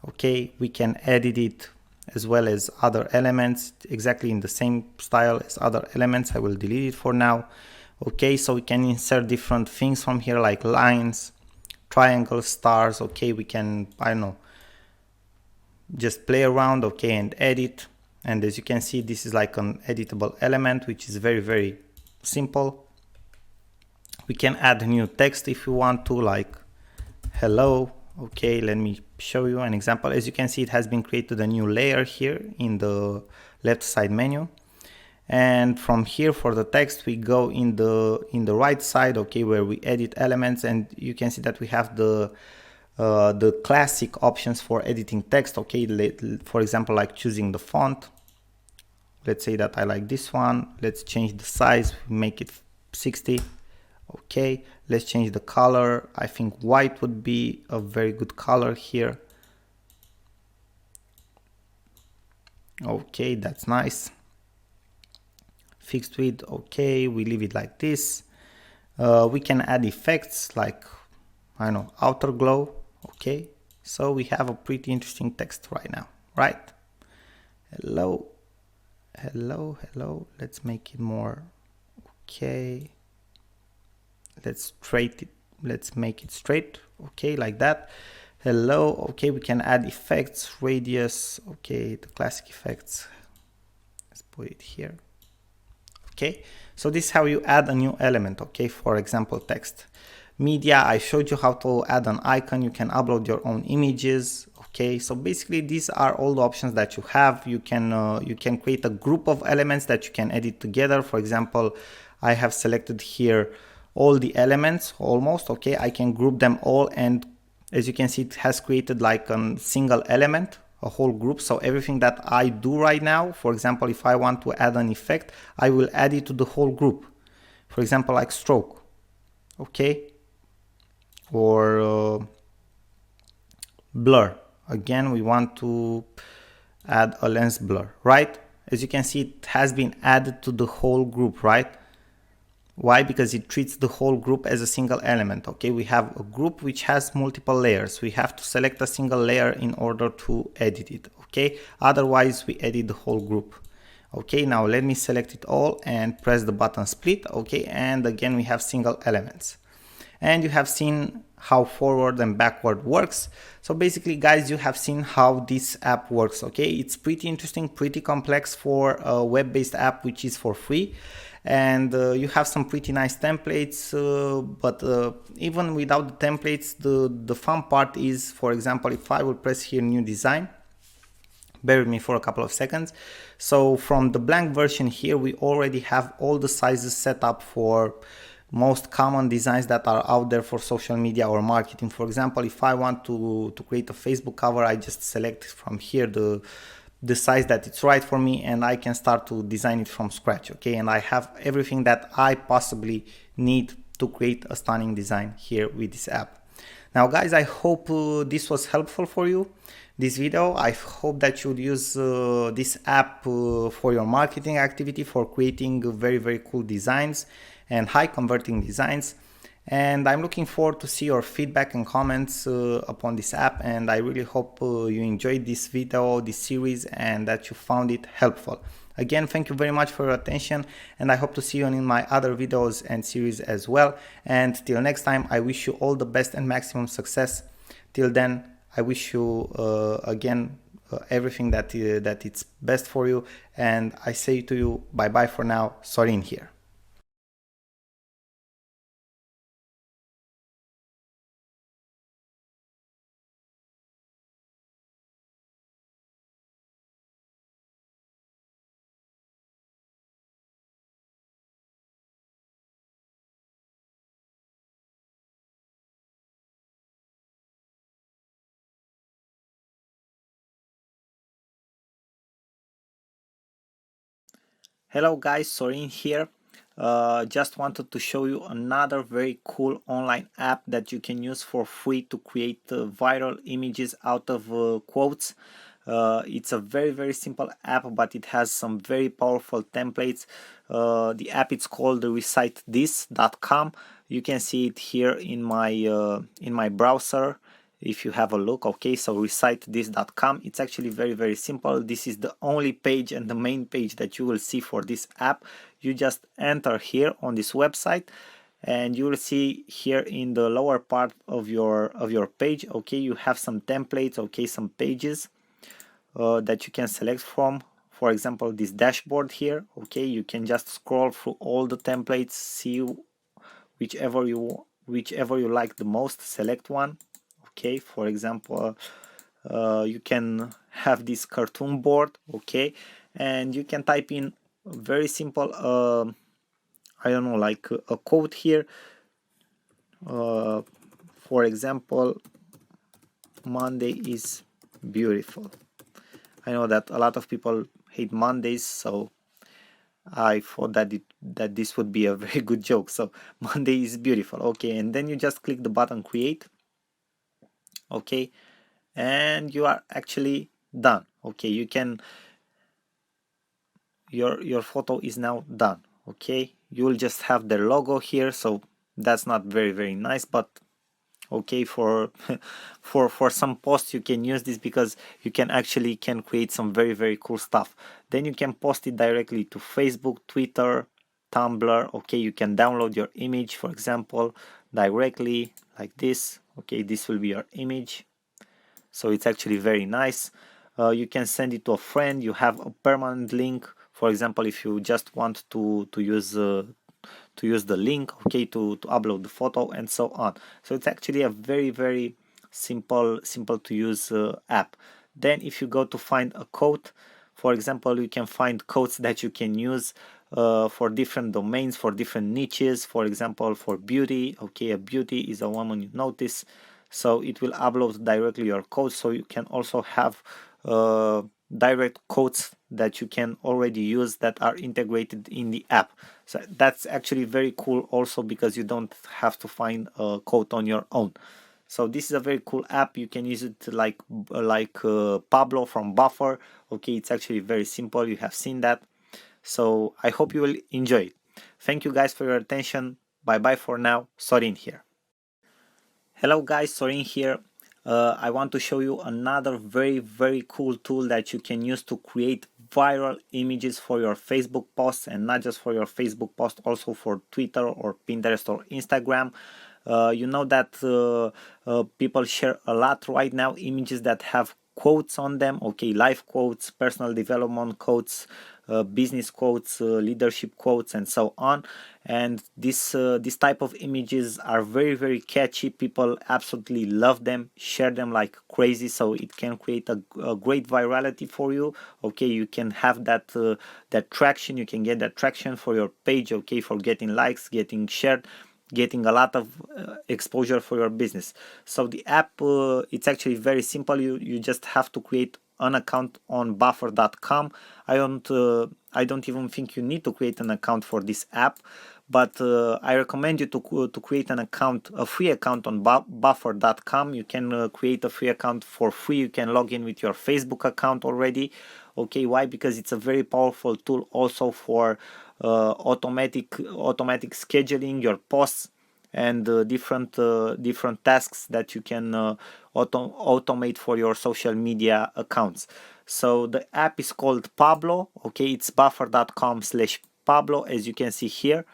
Okay, we can edit it as well as other elements exactly in the same style as other elements. I will delete it for now. Okay, so we can insert different things from here, like lines, triangles, stars. Okay, we can, I don't know, just play around, okay, and edit. And as you can see, this is like an editable element, which is very simple. We can add new text if you want to, like hello. Okay, let me show you an example. As you can see, it has been created a new layer here in the left side menu. And from here for the text, we go in the right side, okay, where we edit elements, and you can see that we have the classic options for editing text. Okay, for example, like choosing the font. Let's say that I like this one. Let's change the size, make it 60. Okay, let's change the color. I think white would be a very good color here. Okay, that's nice. Fixed width, okay, we leave it like this. We can add effects like, I don't know, outer glow. Okay, so we have a pretty interesting text right now, right? Hello. Let's make it more. Okay, let's make it straight. Okay, like that. Hello. Okay, we can add effects, radius. Okay, the classic effects. Let's put it here. Okay, so this is how you add a new element. Okay, for example, text. Media, I showed you how to add an icon. You can upload your own images. Okay, so basically these are all the options that you have. You can create a group of elements that you can edit together. For example, I have selected here all the elements almost. Okay, I can group them all, and as you can see, it has created like a single element, a whole group. So everything that I do right now, for example, if I want to add an effect, I will add it to the whole group. For example, like stroke. Okay, or blur. Again, we want to add a lens blur, right? As you can see, it has been added to the whole group, right? Why? Because it treats the whole group as a single element. Okay, we have a group which has multiple layers. We have to select a single layer in order to edit it. Okay, otherwise we edit the whole group. Okay, now let me select it all and press the button split. Okay, and again we have single elements, and you have seen how forward and backward works. So basically guys, you have seen how this app works. Okay, it's pretty interesting, pretty complex for a web-based app which is for free, and you have some pretty nice templates, but even without the templates, the fun part is, for example, if I will press here new design, bear with me for a couple of seconds. So from the blank version here, we already have all the sizes set up for most common designs that are out there for social media or marketing. For example, if I want to create a Facebook cover, I just select from here the size that it's right for me, and I can start to design it from scratch. Okay, and I have everything that I possibly need to create a stunning design here with this app. Now guys, I hope this was helpful for you, this video. I hope that you'll use this app for your marketing activity, for creating very cool designs and high converting designs. And I'm looking forward to see your feedback and comments upon this app, and I really hope you enjoyed this video, this series, and that you found it helpful. Again, thank you very much for your attention, and I hope to see you in my other videos and series as well. And till next time, I wish you all the best and maximum success. Till then, I wish you again everything that it's best for you, and I say to you bye bye for now. Sorin here. Hello guys, Sorin here. Just wanted to show you another very cool online app that you can use for free to create viral images out of quotes. It's a very simple app, but it has some very powerful templates. The app is called recitethis.com. You can see it here in my browser if you have a look. Okay, so recitethis.com. It's actually very simple. This is the only page and the main page that you will see for this app. You just enter here on this website, and you will see here in the lower part of your page, okay, you have some templates, okay, some pages that you can select from. For example, this dashboard here, okay, you can just scroll through all the templates, see whichever you like the most, select one. Okay, for example, you can have this cartoon board, okay, and you can type in very simple I don't know, like a quote here, for example, Monday is beautiful. I know that a lot of people hate Mondays, so I thought that this would be a very good joke. So Monday is beautiful, okay, and then you just click the button create, okay, and you are actually done. Okay, you can, your photo is now done. Okay, you will just have their logo here, so that's not very nice, but okay, for for some posts you can use this, because you can create some very cool stuff. Then you can post it directly to Facebook, Twitter, Tumblr. Okay, you can download your image, for example, directly like this. Okay, this will be your image, so it's actually very nice. You can send it to a friend. You have a permanent link, for example, if you just want to use the link, okay, to upload the photo and so on. So it's actually a very simple to use app. Then if you go to find a quote, for example, you can find quotes that you can use for different domains, for different niches. For example, for beauty, okay, a beauty is a woman you notice, so it will upload directly your quotes. So you can also have direct quotes that you can already use that are integrated in the app. So that's actually very cool also, because you don't have to find a quote on your own. So this is a very cool app. You can use it like Pablo from Buffer. Okay, it's actually very simple. You have seen that. So I hope you will enjoy it. Thank you guys for your attention. Bye bye for now. Sorin here. Hello guys, Sorin here. I want to show you another very cool tool that you can use to create viral images for your Facebook posts, and not just for your Facebook post, also for Twitter or Pinterest or Instagram. You know that people share a lot right now images that have quotes on them, okay, life quotes, personal development quotes, business quotes, leadership quotes, and so on. And this type of images are very catchy. People absolutely love them, share them like crazy, so it can create a great virality for you. Okay, you can have that that traction, you can get that traction for your page, okay, for getting likes, getting shared, getting a lot of exposure for your business. So the app, it's actually very simple. You just have to create an account on buffer.com. I don't even think you need to create an account for this app, but I recommend you to create an account, a free account on buffer.com. You can create a free account for free. You can log in with your Facebook account already. Okay, why? Because it's a very powerful tool also for automatic scheduling your posts and different tasks that you can automate for your social media accounts. So the app is called Pablo. Okay, it's buffer.com/Pablo, as you can see here.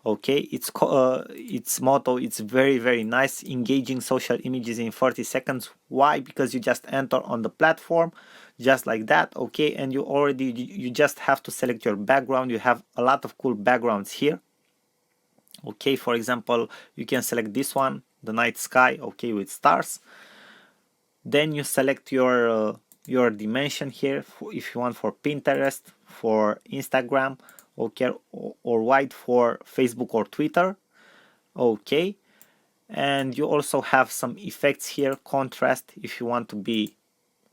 Okay, its motto, it's very nice: engaging social images in 30 seconds. Why? Because you just enter on the platform just like that, okay, and you just have to select your background. You have a lot of cool backgrounds here. Okay, for example, you can select this one, the night sky, okay, with stars. Then you select your dimension here, if you want for Pinterest, for Instagram, okay, or white for Facebook or Twitter. Okay, and you also have some effects here, contrast, if you want to be,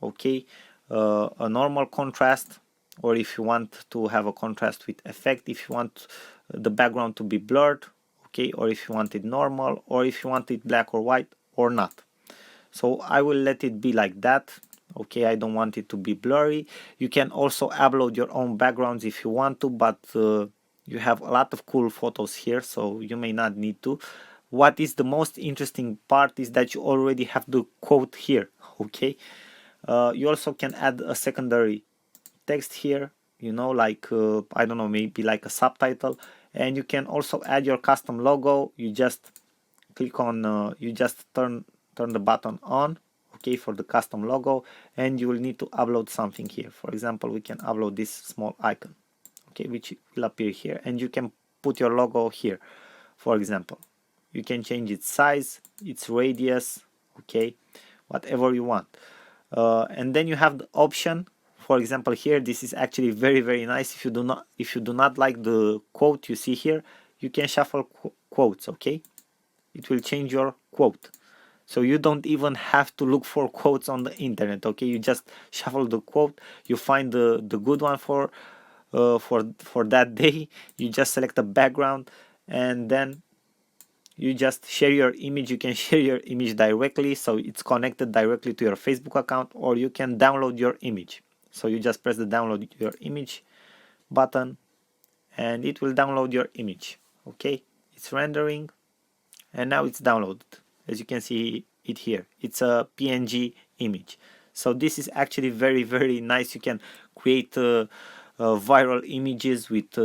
okay, a normal contrast, or if you want to have a contrast with effect, if you want the background to be blurred, okay, or if you want it normal, or if you want it black or white or not. So I will let it be like that. Okay, I don't want it to be blurry. You can also upload your own backgrounds if you want to, but you have a lot of cool photos here, so you may not need to. What is the most interesting part is that you already have the quote here. Okay, you also can add a secondary text here, you know, like I don't know, maybe like a subtitle, and you can also add your custom logo. You just click on you just turn the button on, okay, for the custom logo, and you will need to upload something here. For example, we can upload this small icon, okay, which will appear here, and you can put your logo here. For example, you can change its size, its radius, okay, whatever you want. And then you have the option. For example, here, this is actually very nice. If you do not like the quote you see here, you can shuffle quotes, okay, it will change your quote, so you don't even have to look for quotes on the internet. Okay, you just shuffle the quote, you find the good one for that day, you just select a background, and then you just share your image. You can share your image directly, so it's connected directly to your Facebook account, or you can download your image. So you just press the download your image button, and it will download your image. Okay, it's rendering, and now it's downloaded. As you can see it here, it's a PNG image. So this is actually very nice. You can create viral images with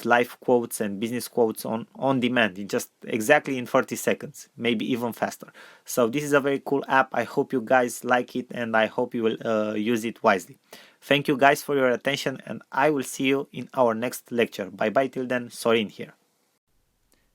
live quotes and business quotes on demand, just exactly in 30 seconds, maybe even faster. So this is a very cool app. I hope you guys like it, and I hope you will use it wisely. Thank you guys for your attention, and I will see you in our next lecture. Bye bye till then. Sorin here.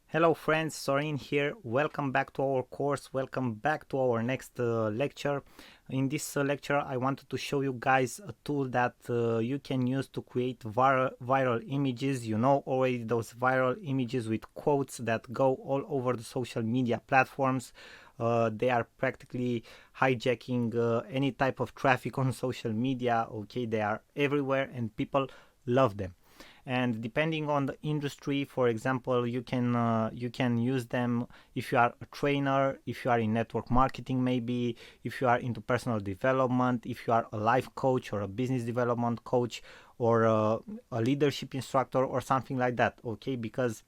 Hello friends, Sorin here. Welcome back to our course. Welcome back to our next lecture. In this lecture, I wanted to show you guys a tool that you can use to create viral images. You know already those viral images with quotes that go all over the social media platforms. They are practically hijacking any type of traffic on social media. Okay, they are everywhere and people love them. And depending on the industry, for example, you can use them if you are a trainer, if you are in network marketing, maybe if you are into personal development, if you are a life coach or a business development coach, or a leadership instructor or something like that. Okay, because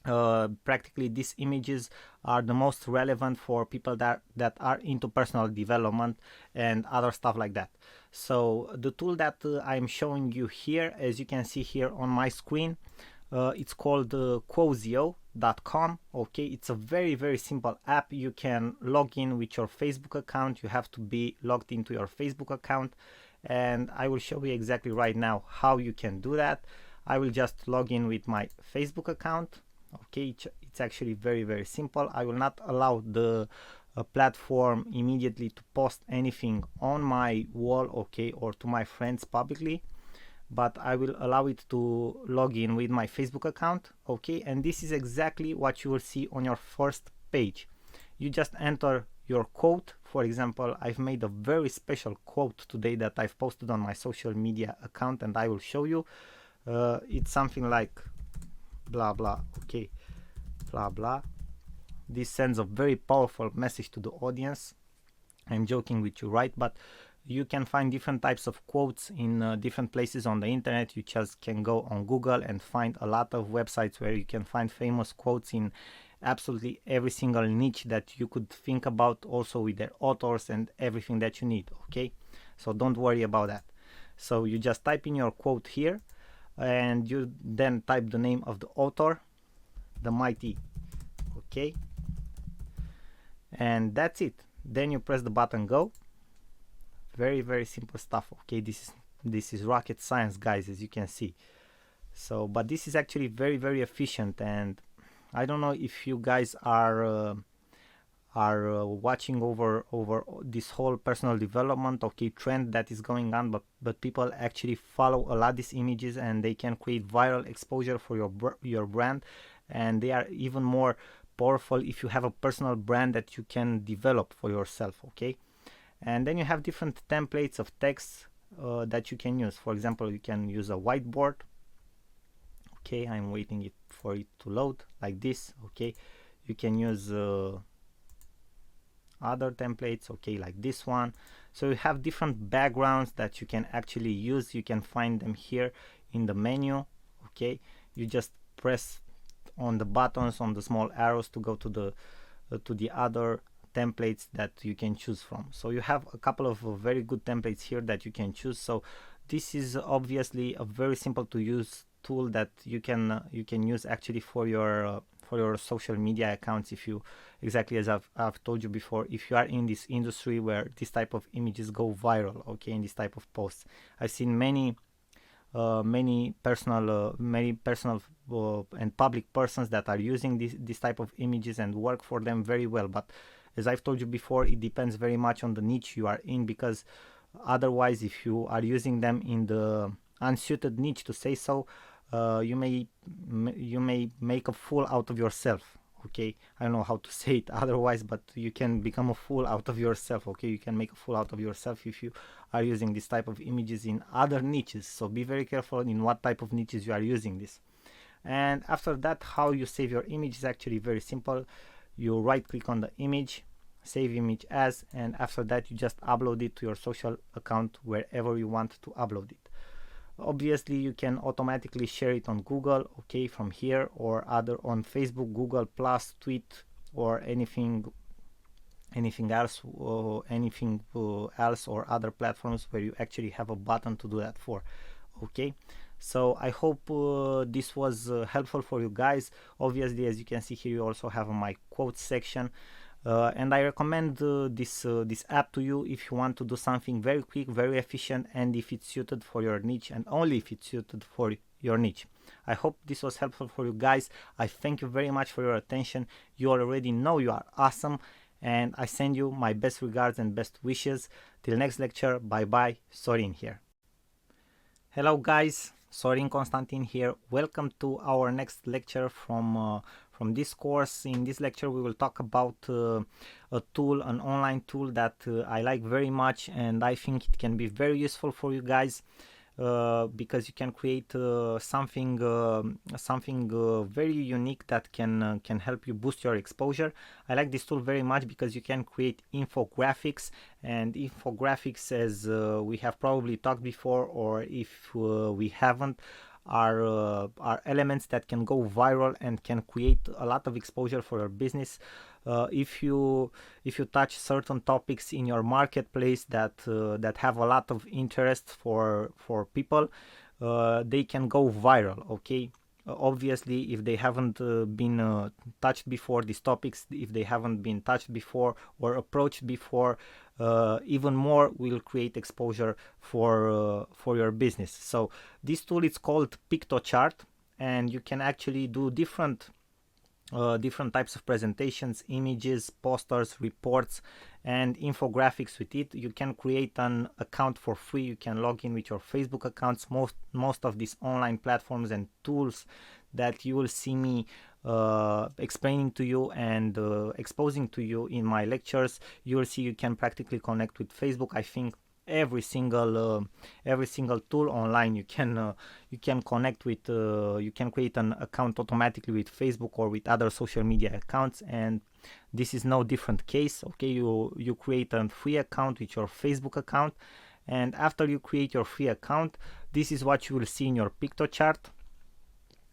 practically these images are the most relevant for people that are into personal development and other stuff like that. So the tool that I'm showing you here, as you can see here on my screen, it's called Quozio.com. Okay, it's a very simple app. You can log in with your Facebook account. You have to be logged into your Facebook account, and I will show you exactly right now how you can do that. I will just log in with my Facebook account. Okay, it's actually very simple. I will not allow the platform immediately to post anything on my wall, okay, or to my friends publicly, but I will allow it to log in with my Facebook account. Okay, and this is exactly what you will see on your first page. You just enter your quote. For example, I've made a very special quote today that I've posted on my social media account, and I will show you. It's something like blah blah. Okay, blah blah. This sends a very powerful message to the audience. I'm joking with you, right? But you can find different types of quotes in different places on the internet. You just can go on Google and find a lot of websites where you can find famous quotes in absolutely every single niche that you could think about, also with their authors and everything that you need. Okay, so don't worry about that. So you just type in your quote here, and you then type the name of the author, the mighty. Okay, and that's it. Then you press the button go. Very simple stuff. Okay, this is rocket science, guys, as you can see. So but this is actually very efficient, and I don't know if you guys are watching over this whole personal development, okay, trend that is going on, but people actually follow a lot these images, and they can create viral exposure for your brand, and they are even more powerful if you have a personal brand that you can develop for yourself. Okay, and then you have different templates of text that you can use. For example, you can use a whiteboard. Okay, I'm waiting for it to load like this. Okay, you can use other templates, okay, like this one. So you have different backgrounds that you can actually use. You can find them here in the menu. Okay, you just press on the buttons, on the small arrows, to go to the other templates that you can choose from. So you have a couple of very good templates here that you can choose. So this is obviously a very simple to use tool that you can use actually for your social media accounts. If you, exactly as I've told you before, if you are in this industry where this type of images go viral, okay, in this type of posts. I've seen many personal and public persons that are using this type of images and work for them very well. But as I've told you before, it depends very much on the niche you are in, because otherwise, if you are using them in the unsuited niche, to say so, you may make a fool out of yourself. Okay, I don't know how to say it otherwise, but you can become a fool out of yourself. Okay, you can make a fool out of yourself if you are using this type of images in other niches. So be very careful in what type of niches you are using this. And after that, how you save your image is actually very simple. You right click on the image, save image as, and after that you just upload it to your social account wherever you want to upload it. Obviously you can automatically share it on Google, okay, from here, or other on Facebook, Google Plus, Tweet, or anything else, or other platforms where you actually have a button to do that for. Okay, so I hope this was helpful for you guys. Obviously, as you can see here, you also have my quotes section. And I recommend this app to you if you want to do something very quick, very efficient, and if it's suited for your niche, and only if it's suited for your niche. I hope this was helpful for you guys. I thank you very much for your attention. You already know you are awesome, and I send you my best regards and best wishes. Till next lecture, bye bye. Sorin here. Hello guys, Sorin Constantin here. Welcome to our next lecture from this course. In this lecture we will talk about a tool, an online tool that I like very much, and I think it can be very useful for you guys, because you can create something very unique that can help you boost your exposure. I like this tool very much because you can create infographics, and infographics, as we have probably talked before, or if we haven't, are elements that can go viral and can create a lot of exposure for your business. If you touch certain topics in your marketplace that that have a lot of interest for people, they can go viral. Okay. Obviously, if they haven't been touched before, these topics, if they haven't been touched before or approached before, even more will create exposure for your business. So this tool is called Piktochart, and you can actually do different types of presentations, images, posters, reports, and infographics with it. You can create an account for free. You can log in with your Facebook accounts. Most of these online platforms and tools that you will see me explaining to you and exposing to you in my lectures, you will see you can practically connect with Facebook. I think every single tool online you can connect with, you can create an account automatically with Facebook or with other social media accounts, and this is no different case. Okay, you create a free account with your Facebook account, and after you create your free account, this is what you will see in your Piktochart.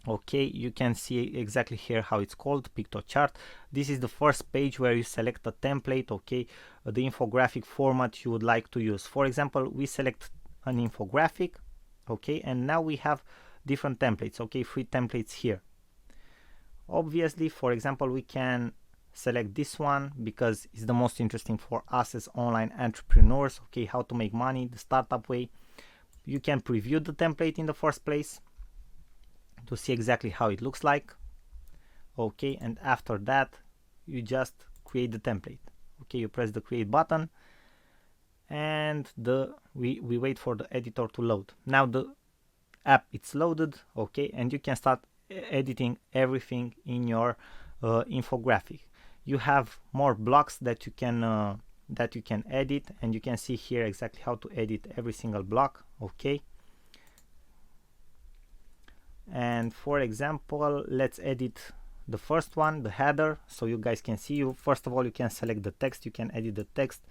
Okay, you can see exactly here how it's called, Piktochart. This is the first page where you select a template, okay, the infographic format you would like to use. For example, we select an infographic, okay, and now we have different templates, okay, free templates here. Obviously, for example, we can select this one because it's the most interesting for us as online entrepreneurs, okay, how to make money the startup way. You can preview the template in the first place to see exactly how it looks like. Okay, and after that you just create the template. Okay, you press the create button and we wait for the editor to load. Now the app it's loaded, okay, and you can start editing everything in your infographic. You have more blocks that you can edit, and you can see here exactly how to edit every single block. Okay, and for example, let's edit the first one, the header, so you guys can see. First of all, you can select the text, you can edit the text.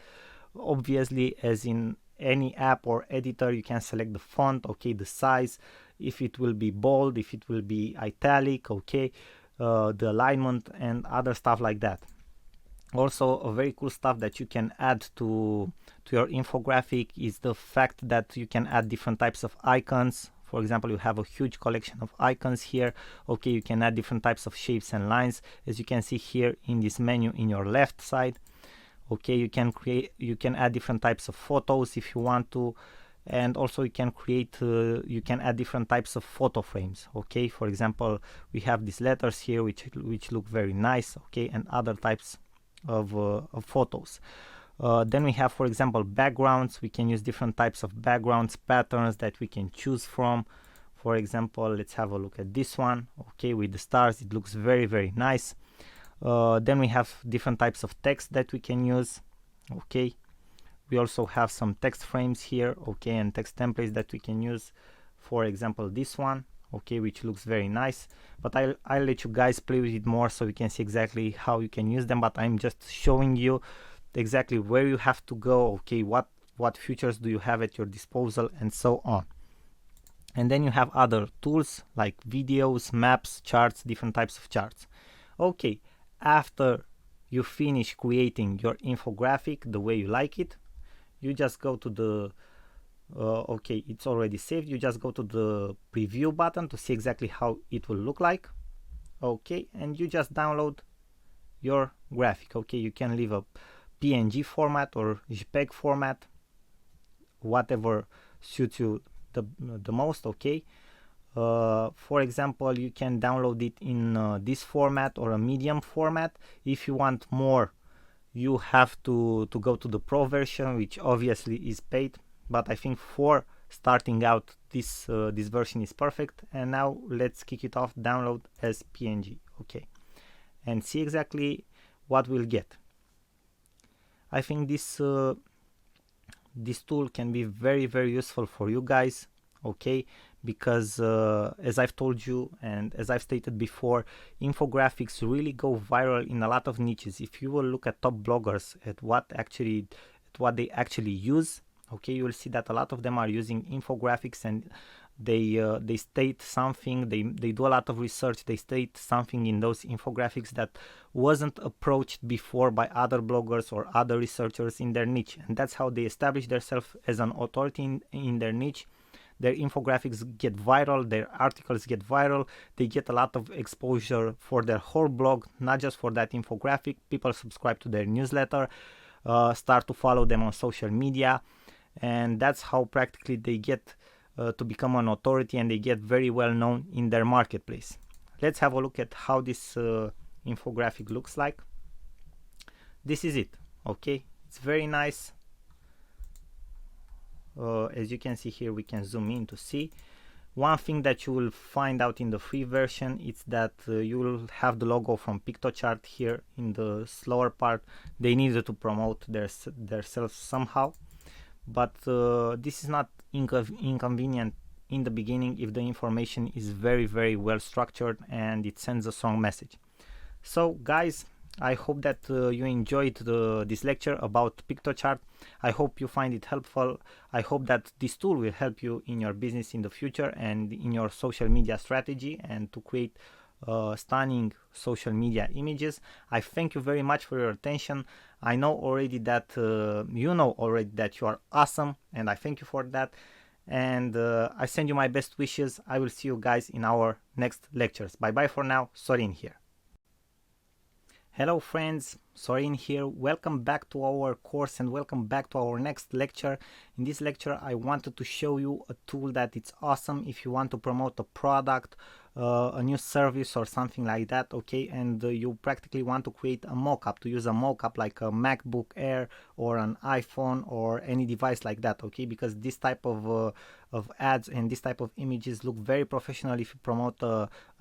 Obviously, as in any app or editor, you can select the font, okay, the size, if it will be bold, if it will be italic, okay, the alignment and other stuff like that. Also, a very cool stuff that you can add to your infographic is the fact that you can add different types of icons. For example, you have a huge collection of icons here. Okay, you can add different types of shapes and lines, as you can see here in this menu in your left side. Okay, you can add different types of photos if you want to, and also you can add different types of photo frames. Okay, for example, we have these letters here which look very nice, okay, and other types of photos. Then we have, for example, backgrounds. We can use different types of backgrounds, patterns that we can choose from. For example, let's have a look at this one. Okay, with the stars, it looks very, very nice. Then we have different types of text that we can use. Okay, we also have some text frames here, okay, and text templates that we can use. For example, this one, okay, which looks very nice, but I'll let you guys play with it more so you can see exactly how you can use them. But I'm just showing you exactly where you have to go, okay, what features do you have at your disposal, and so on. And then you have other tools like videos, maps, charts, different types of charts. Okay, after you finish creating your infographic the way you like it, you just go to the okay, it's already saved. You just go to the preview button to see exactly how it will look like. Okay, and you just download your graphic. Okay, you can leave a PNG format or JPEG format, whatever suits you the most. Okay, for example, you can download it in this format or a medium format. If you want more, you have to go to the pro version, which obviously is paid, but I think for starting out this version is perfect. And now let's kick it off, download as PNG. Okay, and see exactly what we'll get. I think this tool can be very, very useful for you guys, okay, because as I've told you and as I've stated before, infographics really go viral in a lot of niches. If you will look at top bloggers at what they actually use, okay, you will see that a lot of them are using infographics, and they state something, they do a lot of research, they state something in those infographics that wasn't approached before by other bloggers or other researchers in their niche, and that's how they establish themselves as an authority in their niche. Their infographics get viral, their articles get viral, they get a lot of exposure for their whole blog, not just for that infographic. People subscribe to their newsletter, start to follow them on social media, and that's how practically they get to become an authority, and they get very well known in their marketplace. Let's have a look at how this infographic looks like. This is it. Okay, it's very nice. As you can see here, we can zoom in to see. One thing that you will find out in the free version is that you will have the logo from Piktochart here in the slower part. They needed to promote themselves somehow, but this is not inconvenient in the beginning if the information is very well structured and it sends a strong message. So guys, I hope that you enjoyed this lecture about Piktochart. I hope you find it helpful. I hope that this tool will help you in your business in the future and in your social media strategy, and to create stunning social media images. I thank you very much for your attention. I know already that you know already that you are awesome, and I thank you for that. And I send you my best wishes. I will see you guys in our next lectures. Bye bye for now. Sorin here. Hello friends, Sorin here. Welcome back to our course and welcome back to our next lecture. In this lecture I wanted to show you a tool that it's awesome if you want to promote a product, a new service or something like that, okay, and you practically want to create a mock-up, to use a mock-up like a MacBook Air or an iPhone or any device like that, okay, because this type of ads and this type of images look very professional if you promote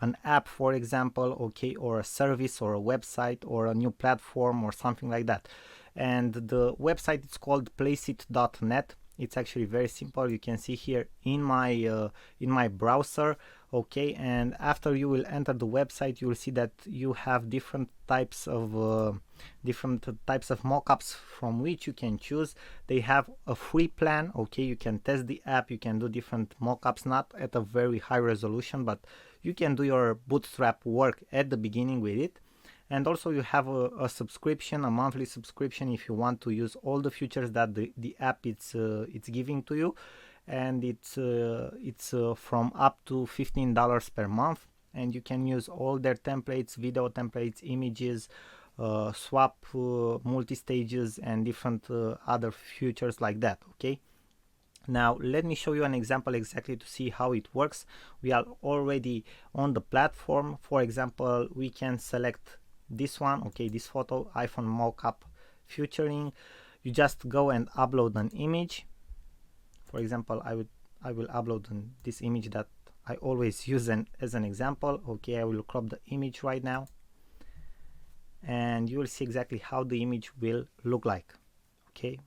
an app, for example, okay, or a service or a website or a new platform or something like that. And the website is called placeit.net. It's actually very simple. You can see here in my browser, okay, and after you will enter the website, you will see that you have different types of mockups from which you can choose. They have a free plan, okay, you can test the app, you can do different mockups, not at a very high resolution, but you can do your bootstrap work at the beginning with it. And also you have a subscription, a monthly subscription, if you want to use all the features that the app it's giving to you, and it's from up to $15 per month, and you can use all their templates, video templates, images, swap, multi-stages, and different other features like that, okay. Now let me show you an example exactly to see how it works. We are already on the platform. For example, we can select this one, okay, this photo, iPhone mockup featuring. You just go and upload an image. For example, I will upload this image that I always use as an example, okay. I will crop the image right now, and you will see exactly how the image will look like, okay.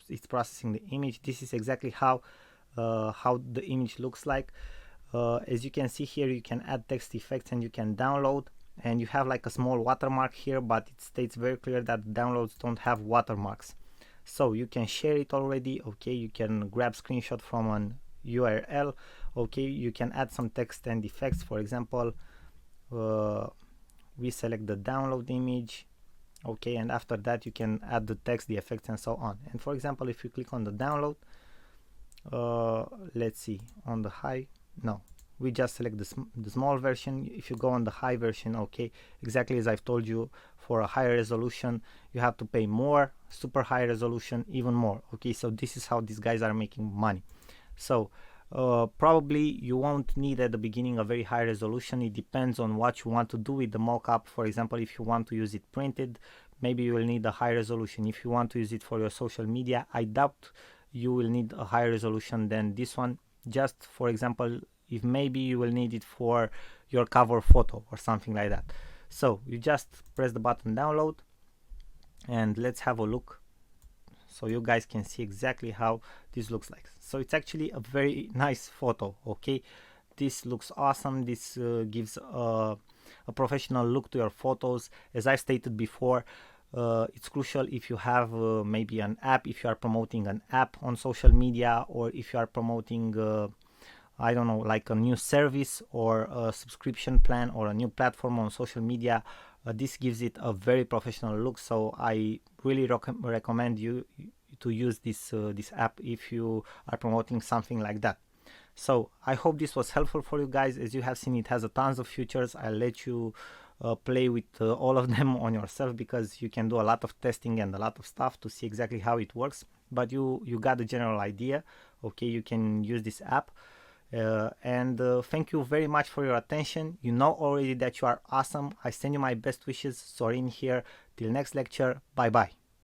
It's processing the image. This is exactly how the image looks like. As you can see here, you can add text effects and you can download, and you have like a small watermark here, but it states very clear that downloads don't have watermarks. So you can share it already, okay, you can grab screenshot from an URL, okay, you can add some text and effects. For example, we select the download image, okay, and after that you can add the text, the effects, and so on. And for example, if you click on the download, let's see, on the high, no, we just select the small version. If you go on the high version, okay, exactly as I've told you, for a higher resolution you have to pay more, super high resolution even more, okay. So this is how these guys are making money. So probably you won't need at the beginning a very high resolution. It depends on what you want to do with the mockup. For example, if you want to use it printed, maybe you will need a high resolution. If you want to use it for your social media, I doubt you will need a higher resolution than this one. Just for example, if maybe you will need it for your cover photo or something like that. So you just press the button download, and let's have a look so you guys can see exactly how this looks like. So it's actually a very nice photo, okay. This looks awesome. This gives a professional look to your photos. As I stated before, it's crucial if you have maybe an app, if you are promoting an app on social media, or if you are promoting I don't know, like a new service or a subscription plan or a new platform on social media, this gives it a very professional look. So I really recommend you to use this app if you are promoting something like that. So I hope this was helpful for you guys. As you have seen, it has a tons of features. I'll let you play with all of them on yourself, because you can do a lot of testing and a lot of stuff to see exactly how it works. But you got the general idea. Okay, you can use this app. And thank you very much for your attention. You know already that you are awesome. I send you my best wishes. Sorin here. Till next lecture. Bye bye.